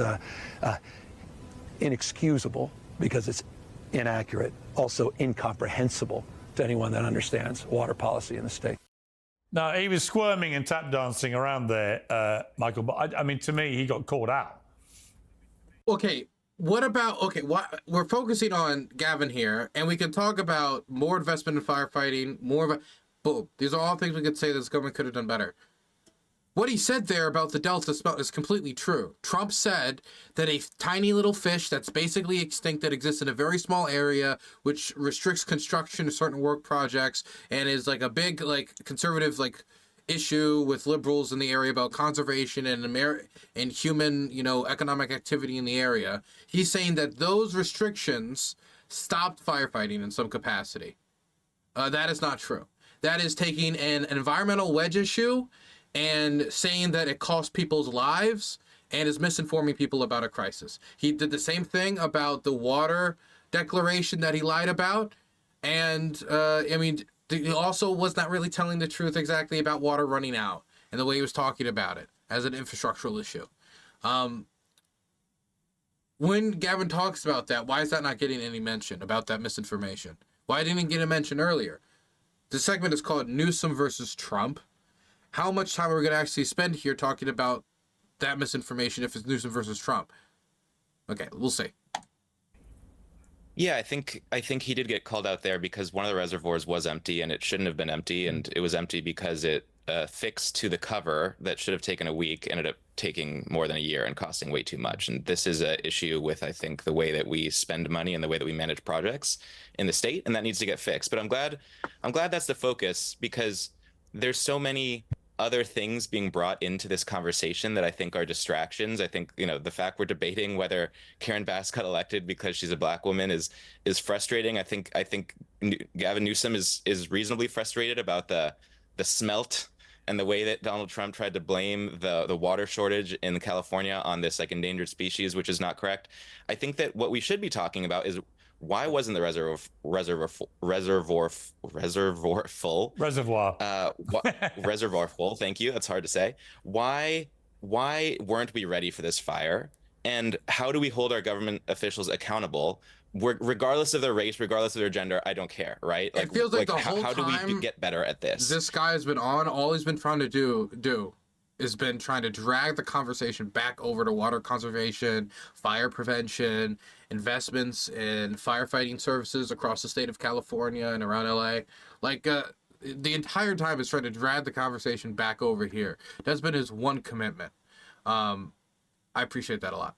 B: inexcusable because it's inaccurate, also incomprehensible to anyone that understands water policy in the state.
C: Now, he was squirming and tap dancing around there, Michael, but I mean, to me, he got caught out.
A: Okay, what about, we're focusing on Gavin here, and we can talk about more investment in firefighting, boom. These are all things we could say this government could have done better. What he said there about the Delta smelt is completely true. Trump said that a tiny little fish that's basically extinct that exists in a very small area, which restricts construction to certain work projects, and is like a big, like, conservative, like, issue with liberals in the area about conservation and human, economic activity in the area. He's saying that those restrictions stopped firefighting in some capacity. That is not true. That is taking an environmental wedge issue and saying that it costs people's lives and is misinforming people about a crisis. He did the same thing about the water declaration that he lied about. And, he also was not really telling the truth exactly about water running out and the way he was talking about it as an infrastructural issue. When Gavin talks about that, why is that not getting any mention about that misinformation? Why didn't it get a mention earlier? This segment is called Newsom versus Trump. How much time are we going to actually spend here talking about that misinformation if it's Newsom versus Trump? Okay, we'll see.
K: Yeah, I think he did get called out there because one of the reservoirs was empty and it shouldn't have been empty, and it was empty because it fixed to the cover that should have taken a week ended up taking more than a year and costing way too much. And this is an issue with, I think, the way that we spend money and the way that we manage projects in the state, and that needs to get fixed. But I'm glad that's the focus, because there's so many other things being brought into this conversation that I think are distractions. I think, the fact we're debating whether Karen Bass got elected because she's a black woman is frustrating. I think Gavin Newsom is reasonably frustrated about the smelt and the way that Donald Trump tried to blame the water shortage in California on this like endangered species, which is not correct. I think that what we should be talking about is, why wasn't the reservoir full? Reservoir full. Thank you. That's hard to say. Why weren't we ready for this fire? And how do we hold our government officials accountable? Regardless of their race, regardless of their gender, I don't care, right?
A: It feels like the whole
K: how
A: time
K: do we get better at this?
A: This guy has been on. All he's been trying to do has been trying to drag the conversation back over to water conservation, fire prevention, investments in firefighting services across the state of California and around LA. The entire time is trying to drag the conversation back over here. That's been his one commitment. I appreciate that a lot.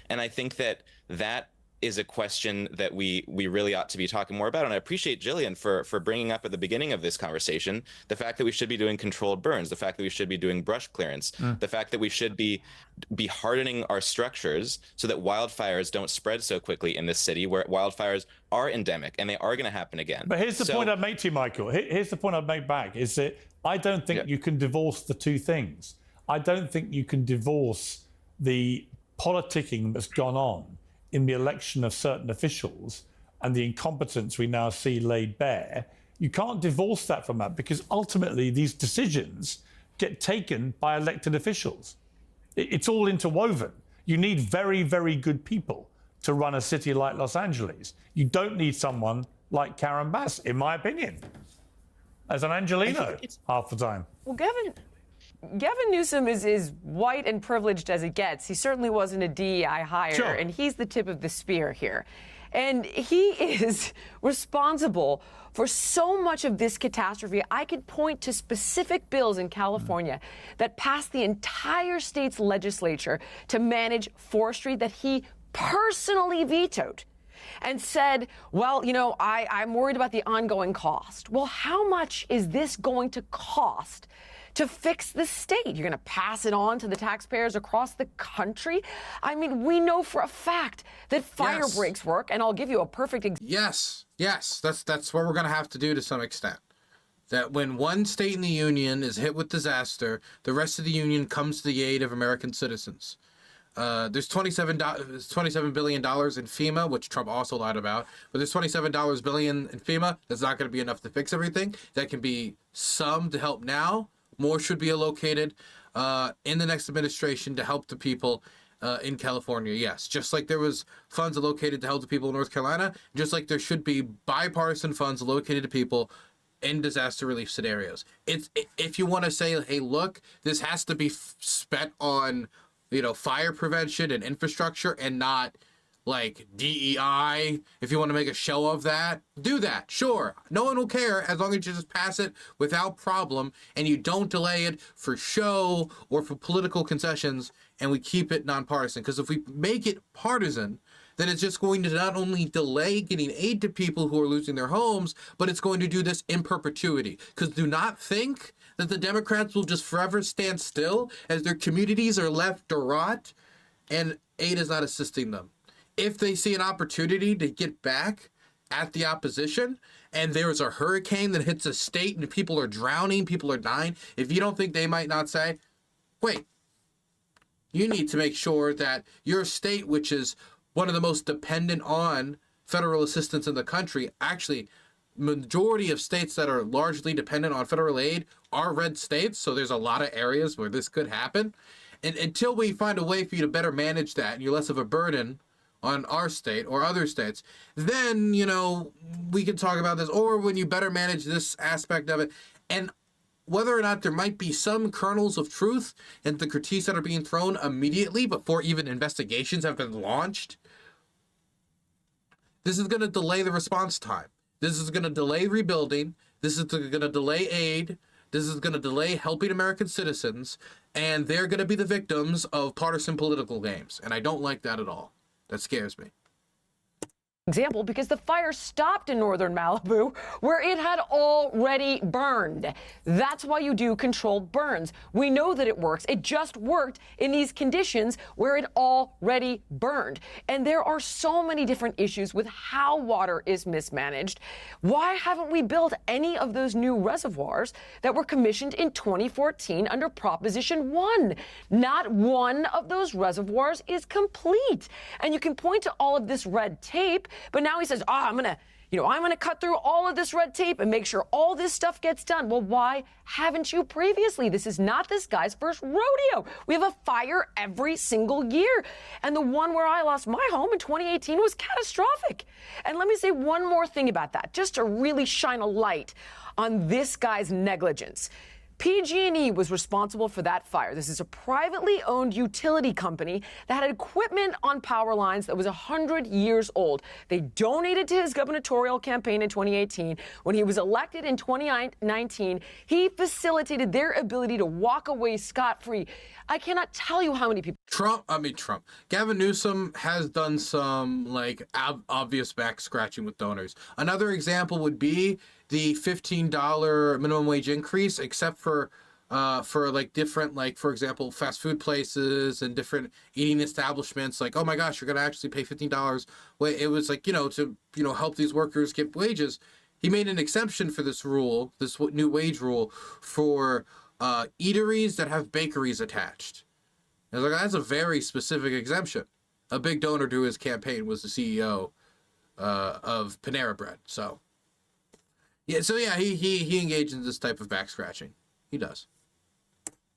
K: And I think that is a question that we really ought to be talking more about. And I appreciate Jillian for bringing up at the beginning of this conversation the fact that we should be doing controlled burns, the fact that we should be doing brush clearance, the fact that we should be hardening our structures so that wildfires don't spread so quickly in this city, where wildfires are endemic and they are going to happen again.
C: But here's the point I'd make to you, Michael. Here's the point I'd make back, is that I don't think you can divorce the two things. I don't think you can divorce the politicking that's gone on in the election of certain officials and the incompetence we now see laid bare. You can't divorce that from that, because ultimately these decisions get taken by elected officials. It's all interwoven. You need very, very good people to run a city like Los Angeles. You don't need someone like Karen Bass, in my opinion, as an Angelino half the time.
I: Well, Gavin Newsom is white and privileged as it gets. He certainly wasn't a DEI hire, and he's the tip of the spear here. And he is responsible for so much of this catastrophe. I could point to specific bills in California that passed the entire state's legislature to manage forestry that he personally vetoed and said, well, you know, I'm worried about the ongoing cost. Well, how much is this going to cost to fix the state? You're going to pass it on to the taxpayers across the country? I mean, we know for a fact that fire breaks work, and I'll give you a perfect example.
A: Yes, that's what we're going to have to do to some extent. That when one state in the union is hit with disaster, the rest of the union comes to the aid of American citizens. There's $27 billion in FEMA, which Trump also lied about. But there's $27 billion in FEMA. That's not going to be enough to fix everything. That can be some to help now. More should be allocated in the next administration to help the people in California. Yes, just like there was funds allocated to help the people in North Carolina, just like there should be bipartisan funds allocated to people in disaster relief scenarios. If you want to say, hey, look, this has to be spent on, you know, fire prevention and infrastructure and not like DEI. If you want to make a show of that, do that. Sure. No one will care as long as you just pass it without problem and you don't delay it for show or for political concessions and we keep it nonpartisan. Because if we make it partisan, then it's just going to not only delay getting aid to people who are losing their homes, but it's going to do this in perpetuity. Because do not think that the Democrats will just forever stand still as their communities are left to rot and aid is not assisting them. If they see an opportunity to get back at the opposition and there's a hurricane that hits a state and people are drowning, people are dying, if you don't think they might not say, wait, you need to make sure that your state, which is one of the most dependent on federal assistance in the country, actually majority of states that are largely dependent on federal aid are red states, so there's a lot of areas where this could happen. And until we find a way for you to better manage that and you're less of a burden on our state or other states, then, you know, we can talk about this. Or when you better manage this aspect of it, and whether or not there might be some kernels of truth in the critiques that are being thrown immediately before even investigations have been launched, this is going to delay the response time. This is going to delay rebuilding. This is going to delay aid. This is going to delay helping American citizens. And they're going to be the victims of partisan political games. And I don't like that at all. That scares me.
I: Example, because the fire stopped in northern Malibu where it had already burned. That's why you do controlled burns. We know that it works. It just worked in these conditions where it already burned. And there are so many different issues with how water is mismanaged. Why haven't we built any of those new reservoirs that were commissioned in 2014 under Proposition 1? Not one of those reservoirs is complete. And you can point to all of this red tape, but now he says, I'm going to cut through all of this red tape and make sure all this stuff gets done. Well, why haven't you previously? This is not this guy's first rodeo. We have a fire every single year. And the one where I lost my home in 2018 was catastrophic. And let me say one more thing about that, just to really shine a light on this guy's negligence. PG&E was responsible for that fire. This is a privately owned utility company that had equipment on power lines that was 100 years old. They donated to his gubernatorial campaign in 2018. When he was elected in 2019, he facilitated their ability to walk away scot-free. I cannot tell you how many people...
A: Trump. Gavin Newsom has done some, obvious back scratching with donors. Another example would be the $15 minimum wage increase, except for different, for example, fast food places and different eating establishments. Like, oh my gosh, you're going to actually pay $15. Well, it was to help these workers get wages. He made an exception for this rule, this new wage rule, for eateries that have bakeries attached. And I was like, that's a very specific exemption. A big donor to his campaign was the CEO of Panera Bread. So he engaged in this type of back scratching. He does.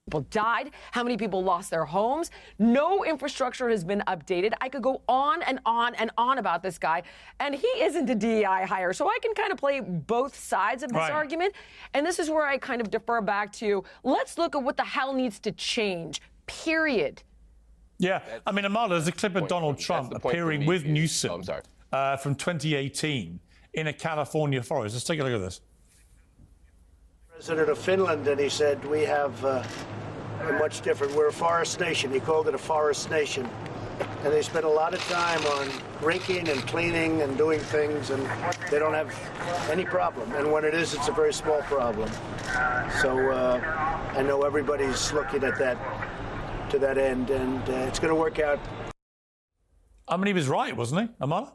I: People died, how many people lost their homes. No infrastructure has been updated. I could go on and on and on about this guy, and he isn't a DEI hire, so I can kind of play both sides of this argument, and this is where I kind of defer back to, let's look at what the hell needs to change, period.
C: Yeah, Amala, there's a clip of Donald Trump appearing with Newsom from 2018 in a California forest. Let's take a look at this.
Q: President of Finland, and he said we have a much different, we're a forest nation. He called it a forest nation. And they spend a lot of time on raking and cleaning and doing things, and they don't have any problem. And when it is, it's a very small problem. So I know everybody's looking at that, to that end, and it's going to work out.
C: I mean, he was right, wasn't he, Amala?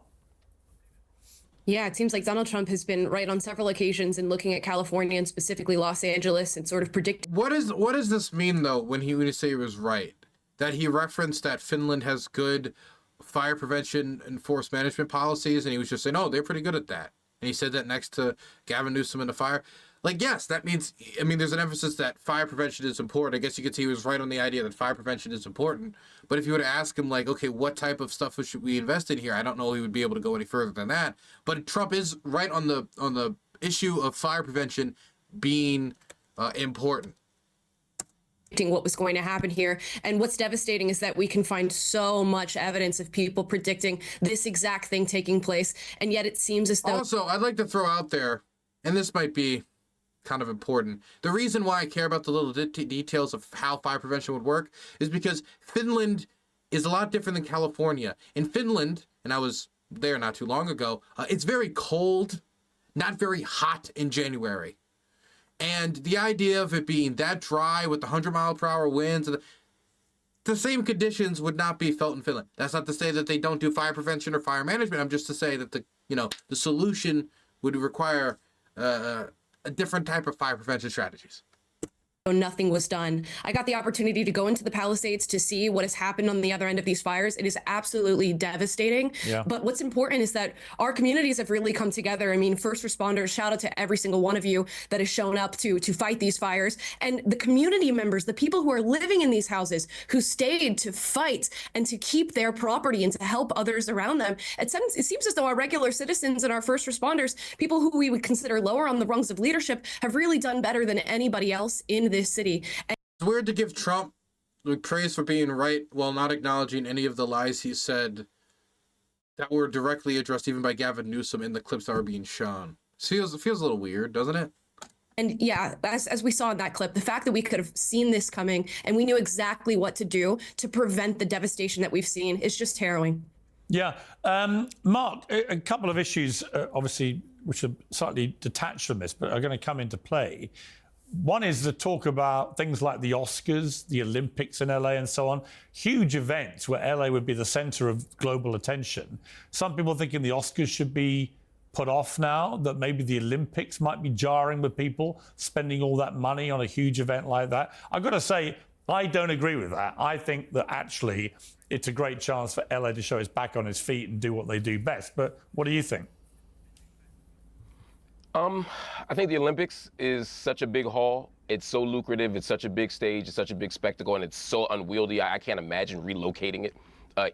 L: Yeah, it seems like Donald Trump has been right on several occasions in looking at California and specifically Los Angeles and sort of predicting.
A: What does this mean, though, when you say he was right? That he referenced that Finland has good fire prevention and forest management policies, and he was just saying, oh, they're pretty good at that. And he said that next to Gavin Newsom and the fire. Like, yes, that means, I mean, there's an emphasis that fire prevention is important. I guess you could say he was right on the idea that fire prevention is important. But if you were to ask him, like, okay, what type of stuff should we invest in here? I don't know he would be able to go any further than that. But Trump is right on the issue of fire prevention being important.
L: What was going to happen here. And what's devastating is that we can find so much evidence of people predicting this exact thing taking place. And yet it seems as though...
A: Also, I'd like to throw out there, and this might be kind of important, the reason why I care about the little details of how fire prevention would work is because Finland is a lot different than California. In Finland, and I was there not too long ago, it's very cold, not very hot in January. And the idea of it being that dry with the 100-mile-per-hour winds, and the same conditions would not be felt in Finland. That's not to say that they don't do fire prevention or fire management. I'm just to say that the solution would require a different type of fire prevention strategies.
L: Nothing was done. I got the opportunity to go into the Palisades to see what has happened on the other end of these fires. It is absolutely devastating. Yeah. But what's important is that our communities have really come together. I mean, first responders, shout out to every single one of you that has shown up to fight these fires. And the community members, the people who are living in these houses, who stayed to fight and to keep their property and to help others around them. It seems as though our regular citizens and our first responders, people who we would consider lower on the rungs of leadership, have really done better than anybody else in this city.
A: It's weird to give Trump praise for being right while not acknowledging any of the lies he said that were directly addressed even by Gavin Newsom in the clips that were being shown. It feels a little weird, doesn't it?
L: And yeah, as we saw in that clip, the fact that we could have seen this coming and we knew exactly what to do to prevent the devastation that we've seen is just harrowing.
C: Yeah. Marc, a couple of issues, obviously, which are slightly detached from this, but are going to come into play. One is the talk about things like the Oscars, the Olympics in LA and so on, huge events where LA would be the center of global attention. Some people thinking the Oscars should be put off now, that maybe the Olympics might be jarring with people spending all that money on a huge event like that. I've got to say, I don't agree with that. I think that actually it's a great chance for LA to show its back on its feet and do what they do best. But what do you think?
P: I think the Olympics is such a big haul. It's so lucrative. It's such a big stage. It's such a big spectacle, and it's so unwieldy. I can't imagine relocating it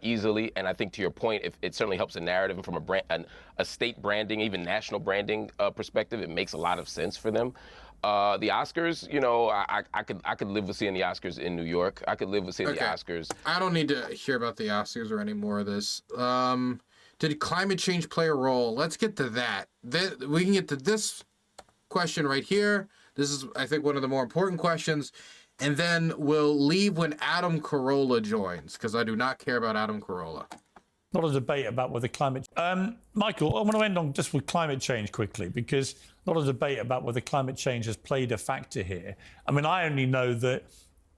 P: easily. And I think, to your point, it certainly helps the narrative from a state branding, even national branding perspective. It makes a lot of sense for them. The Oscars, I could live with seeing the Oscars in New York. I could live with seeing the Oscars.
A: I don't need to hear about the Oscars or any more of this. Did climate change play a role? Let's get to that. We can get to this question right here. This is, I think, one of the more important questions. And then we'll leave when Adam Corolla joins, because I do not care about Adam Corolla.
C: Not a debate about whether climate... Michael, I want to end on just with climate change quickly, because not a debate about whether climate change has played a factor here. I mean, I only know that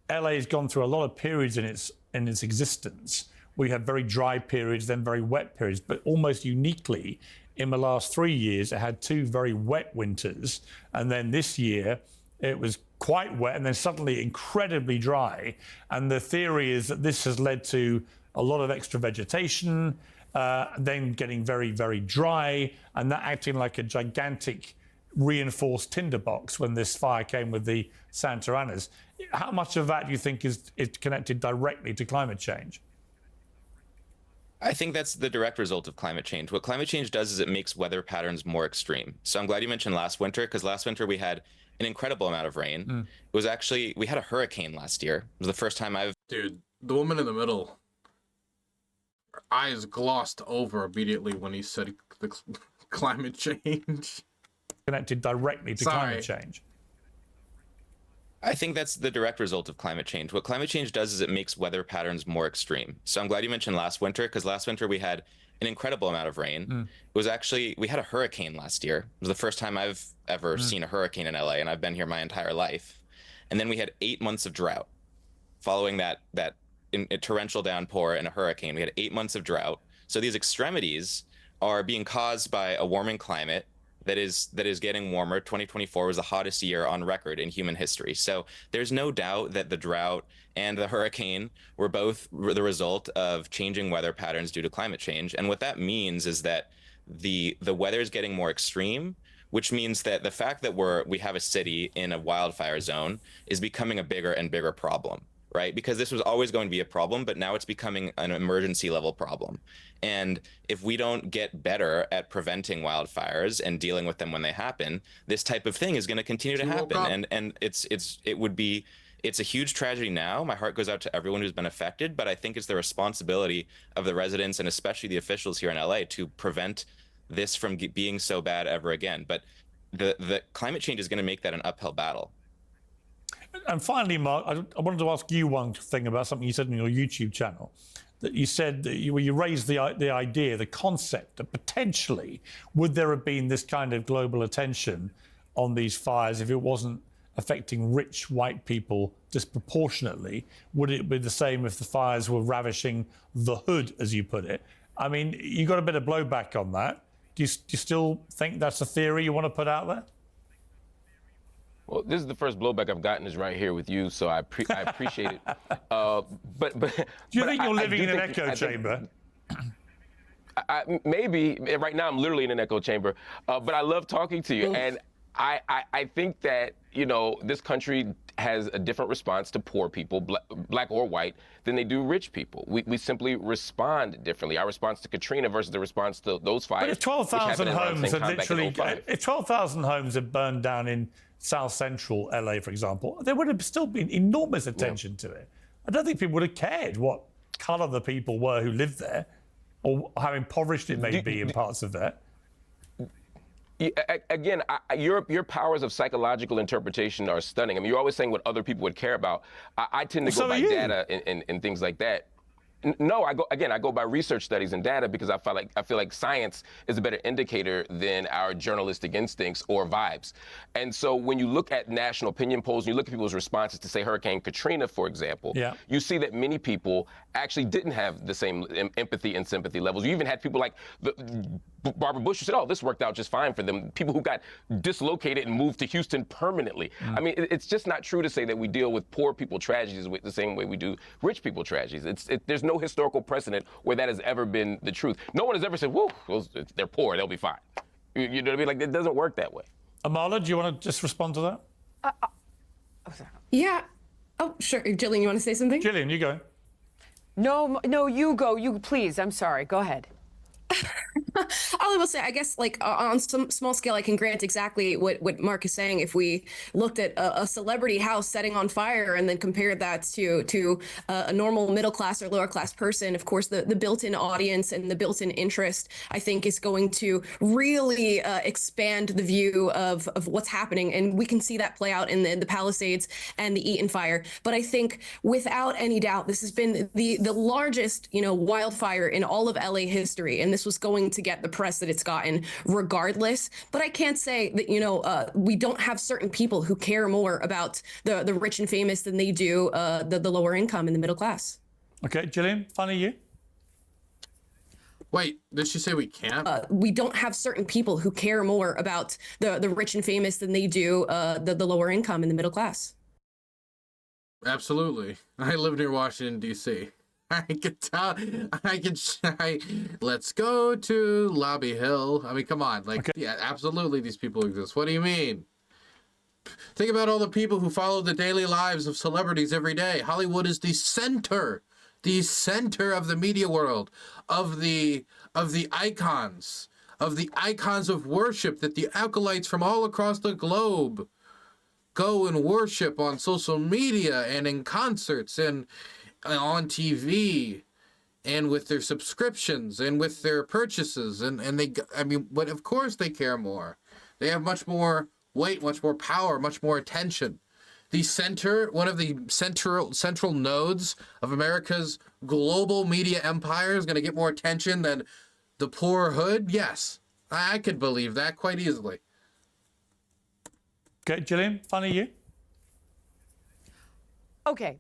C: LA has gone through a lot of periods in its existence. We had very dry periods, then very wet periods, but almost uniquely, in the last 3 years, it had 2 very wet winters. And then this year, it was quite wet and then suddenly incredibly dry. And the theory is that this has led to a lot of extra vegetation, then getting very, very dry, and that acting like a gigantic reinforced tinderbox when this fire came with the Santa Anas. How much of that do you think is connected directly to climate change?
K: I think that's the direct result of climate change. What climate change does is it makes weather patterns more extreme. So I'm glad you mentioned last winter, because last winter we had an incredible amount of rain. It was actually, we had a hurricane last year. It was the first time
A: Dude, the woman in the middle. eyes glossed over immediately when he said the climate change.
C: Connected directly to climate change.
K: I think that's the direct result of climate change. What climate change does is it makes weather patterns more extreme. So I'm glad you mentioned last winter, because last winter we had an incredible amount of rain. It was actually, we had a hurricane last year. It was the first time I've ever seen a hurricane in LA, and I've been here my entire life. And then we had 8 months of drought. Following that a torrential downpour and a hurricane, we had 8 months of drought. So these extremities are being caused by a warming climate that is getting warmer. 2024 was the hottest year on record in human history. So there's no doubt that the drought and the hurricane were both the result of changing weather patterns due to climate change. And what that means is that the weather is getting more extreme, which means that the fact that we have a city in a wildfire zone is becoming a bigger and bigger problem, right? Because this was always going to be a problem, but now it's becoming an emergency level problem. And if we don't get better at preventing wildfires and dealing with them when they happen, this type of thing is going to continue to happen. And it's a huge tragedy now. My heart goes out to everyone who's been affected, but I think it's the responsibility of the residents and especially the officials here in LA to prevent this from being so bad ever again. But the climate change is going to make that an uphill battle.
C: And finally, Marc, I wanted to ask you one thing about something you said on your YouTube channel. That you said that you raised the idea, the concept that potentially would there have been this kind of global attention on these fires if it wasn't affecting rich white people disproportionately? Would it be the same if the fires were ravishing the hood, as you put it? I mean, you got a bit of blowback on that. Do you still think that's a theory you want to put out there?
P: Well, this is the first blowback I've gotten is right here with you, so I appreciate it. But
C: do you think you're living in an echo chamber?
P: Maybe. Right now I'm literally in an echo chamber, but I love talking to you. And I think that, you know, this country has a different response to poor people, black or white, than they do rich people. We simply respond differently. Our response to Katrina versus the response to those fires.
C: But if 12,000 homes had literally, if 12,000 homes had burned down in South Central LA, for example, there would have still been enormous attention to it. I don't think people would have cared what colour the people were who lived there, or how impoverished it may be in parts of that.
P: Again, your powers of psychological interpretation are stunning. I mean, you're always saying what other people would care about. I tend to go by data and things like that. No, I go by research studies and data because I feel like science is a better indicator than our journalistic instincts or vibes. And so when you look at national opinion polls, and you look at people's responses to, say, Hurricane Katrina, for example, you see that many people actually didn't have the same empathy and sympathy levels. You even had people like Barbara Bush who said, oh, this worked out just fine for them. People who got dislocated and moved to Houston permanently. I mean, it's just not true to say that we deal with poor people tragedies the same way we do rich people tragedies. There's no historical precedent where that has ever been the truth. No one has ever said, whoa, they're poor, they'll be fine. You know what I mean? Like, it doesn't work that way.
C: Amala, do you want to just respond to that?
L: Yeah. Oh, sure. Jillian, you want to say something?
C: Jillian, you go.
I: No, you go. You please. I'm sorry. Go ahead.
L: All I will say, I guess, like on some small scale, I can grant exactly what Marc is saying. If we looked at a celebrity house setting on fire and then compared that to a normal middle class or lower class person, of course, the built-in audience and the built-in interest, I think, is going to really expand the view of what's happening. And we can see that play out in the Palisades and the Eaton fire. But I think without any doubt, this has been the largest, wildfire in all of LA history. And this was going to get the press that it's gotten regardless. But I can't say that, we don't have certain people who care more about the rich and famous than they do the lower income and the middle class.
C: Okay, Jillian, finally you.
A: Wait, did she say we can't?
L: We don't have certain people who care more about the rich and famous than they do the lower income and the middle class.
A: Absolutely. I live near Washington, D.C. I could tell. Let's go to Lobby Hill. I mean, come on. Yeah, absolutely these people exist. What do you mean? Think about all the people who follow the daily lives of celebrities every day. Hollywood is the center of the media world, of the icons, of worship that the acolytes from all across the globe go and worship on social media and in concerts and on TV. and with their subscriptions and with their purchases. And they, I mean, but of course they care more. They have much more weight, much more power, much more attention. The center, one of the central nodes of America's global media empire is going to get more attention than the poor hood. Yes, I could believe that quite easily.
C: Okay, Jillian, funny you?
I: Okay.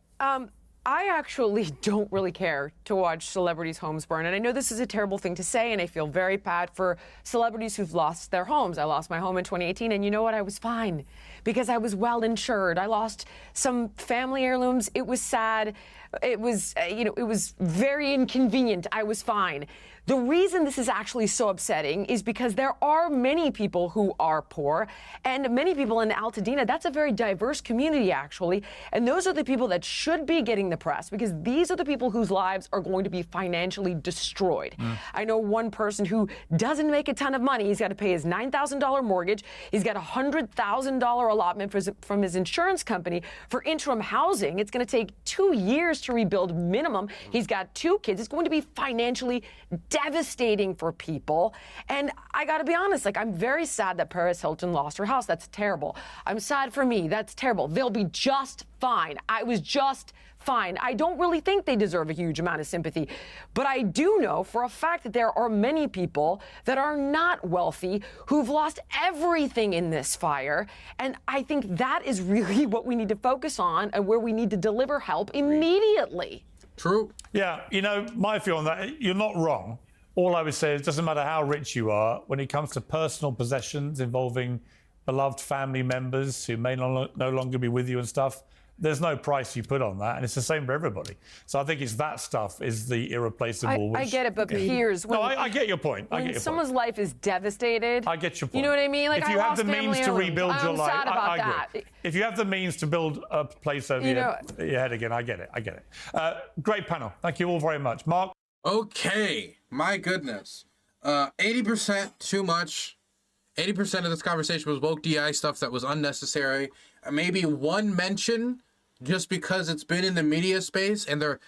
I: I actually don't really care to watch celebrities' homes burn. And I know this is a terrible thing to say, and I feel very bad for celebrities who've lost their homes. I lost my home in 2018, and you know what? I was fine because I was well insured. I lost some family heirlooms. It was sad. It was, it was very inconvenient. I was fine. The reason this is actually so upsetting is because there are many people who are poor, and many people in Altadena. That's a very diverse community, actually. And those are the people that should be getting the press, because these are the people whose lives are going to be financially destroyed. I know one person who doesn't make a ton of money. He's got to pay his $9,000 mortgage. He's got a $100,000 allotment from his insurance company for interim housing. It's going to take 2 years to rebuild minimum. He's got 2 kids. It's going to be financially devastating for people. And I got to be honest, I'm very sad that Paris Hilton lost her house. That's terrible. I'm sad for me. That's terrible. They'll be just fine. I was just fine. I don't really think they deserve a huge amount of sympathy. But I do know for a fact that there are many people that are not wealthy who've lost everything in this fire. And I think that is really what we need to focus on and where we need to deliver help immediately.
A: True.
C: Yeah, my view on that, you're not wrong. All I would say is it doesn't matter how rich you are, when it comes to personal possessions involving beloved family members who may no longer be with you and stuff, there's no price you put on that, and it's the same for everybody. So I think it's that stuff is the irreplaceable.
I: I get it, but Piers,
C: no, I get your point.
I: When someone's life is devastated,
C: I get your point.
I: You know what I mean?
C: If you have the means to rebuild your life,
I: sad about
C: I agree. If you have the means to build a place over your head again, I get it. Great panel. Thank you all very much, Marc.
A: Okay, my goodness, 80% too much. 80% of this conversation was woke DI stuff that was unnecessary. Maybe one mention just because it's been in the media space, and there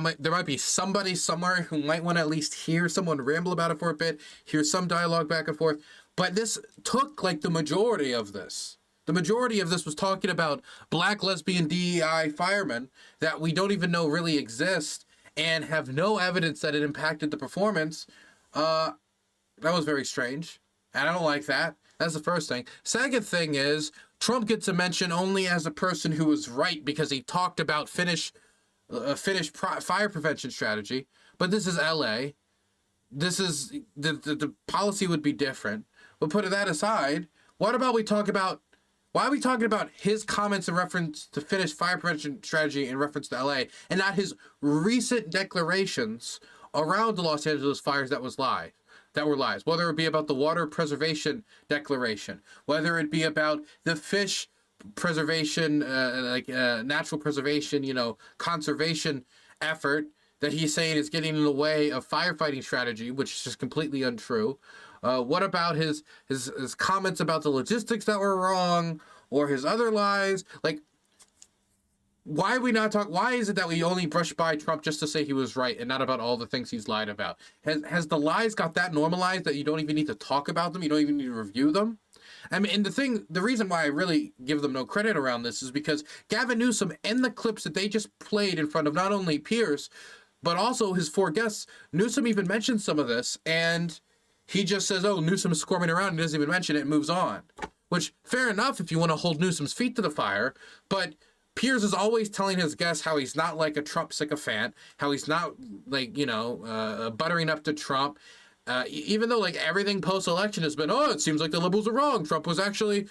A: might be somebody somewhere who might want to at least hear someone ramble about it for a bit, hear some dialogue back and forth. But this took the majority of this. The majority of this was talking about black lesbian DEI firemen that we don't even know really exist and have no evidence that it impacted the performance. That was very strange. And I don't like that. That's the first thing. Second thing is, Trump gets a mention only as a person who was right because he talked about Finnish fire prevention strategy. But this is LA. This is the policy would be different. But putting that aside, why are we talking about his comments in reference to Finnish fire prevention strategy in reference to LA and not his recent declarations around the Los Angeles fires that were lies, whether it be about the water preservation declaration, whether it be about the fish preservation, natural preservation, conservation effort that he's saying is getting in the way of firefighting strategy, which is just completely untrue. What about his comments about the logistics that were wrong, or his other lies? Why is it that we only brush by Trump just to say he was right and not about all the things he's lied about? Has the lies got that normalized that you don't even need to talk about them? You don't even need to review them? I mean, and the reason why I really give them no credit around this is because Gavin Newsom and the clips that they just played in front of not only Piers, but also his 4 guests, Newsom even mentioned some of this, and he just says, oh, Newsom's squirming around and doesn't even mention it and moves on. Which, fair enough if you want to hold Newsom's feet to the fire, but Piers is always telling his guests how he's not like a Trump sycophant, how he's not buttering up to Trump, even though everything post-election has been, it seems like the liberals are wrong. Trump's actually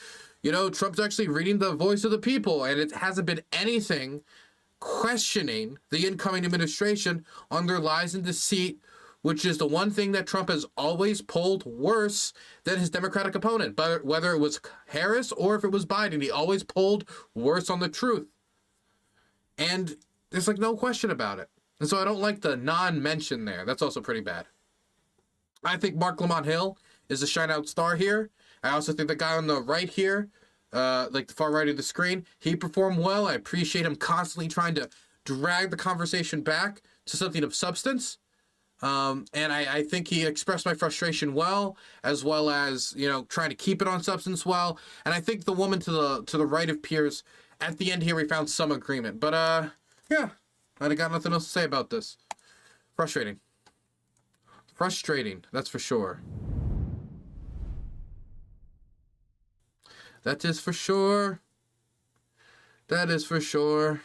A: reading the voice of the people, and it hasn't been anything questioning the incoming administration on their lies and deceit, which is the one thing that Trump has always polled worse than his Democratic opponent. But whether it was Harris or if it was Biden, he always polled worse on the truth. And there's no question about it. And so I don't like the non-mention there. That's also pretty bad. I think Marc Lamont-Hill is a shine-out star here. I also think the guy on the right here, the far right of the screen, he performed well. I appreciate him constantly trying to drag the conversation back to something of substance. And I think he expressed my frustration well as, you know, trying to keep it on substance well. And I think the woman to the right of Piers, at the end here, we found some agreement. But, yeah, I got nothing else to say about this. Frustrating. Frustrating, that's for sure. That is for sure. That is for sure.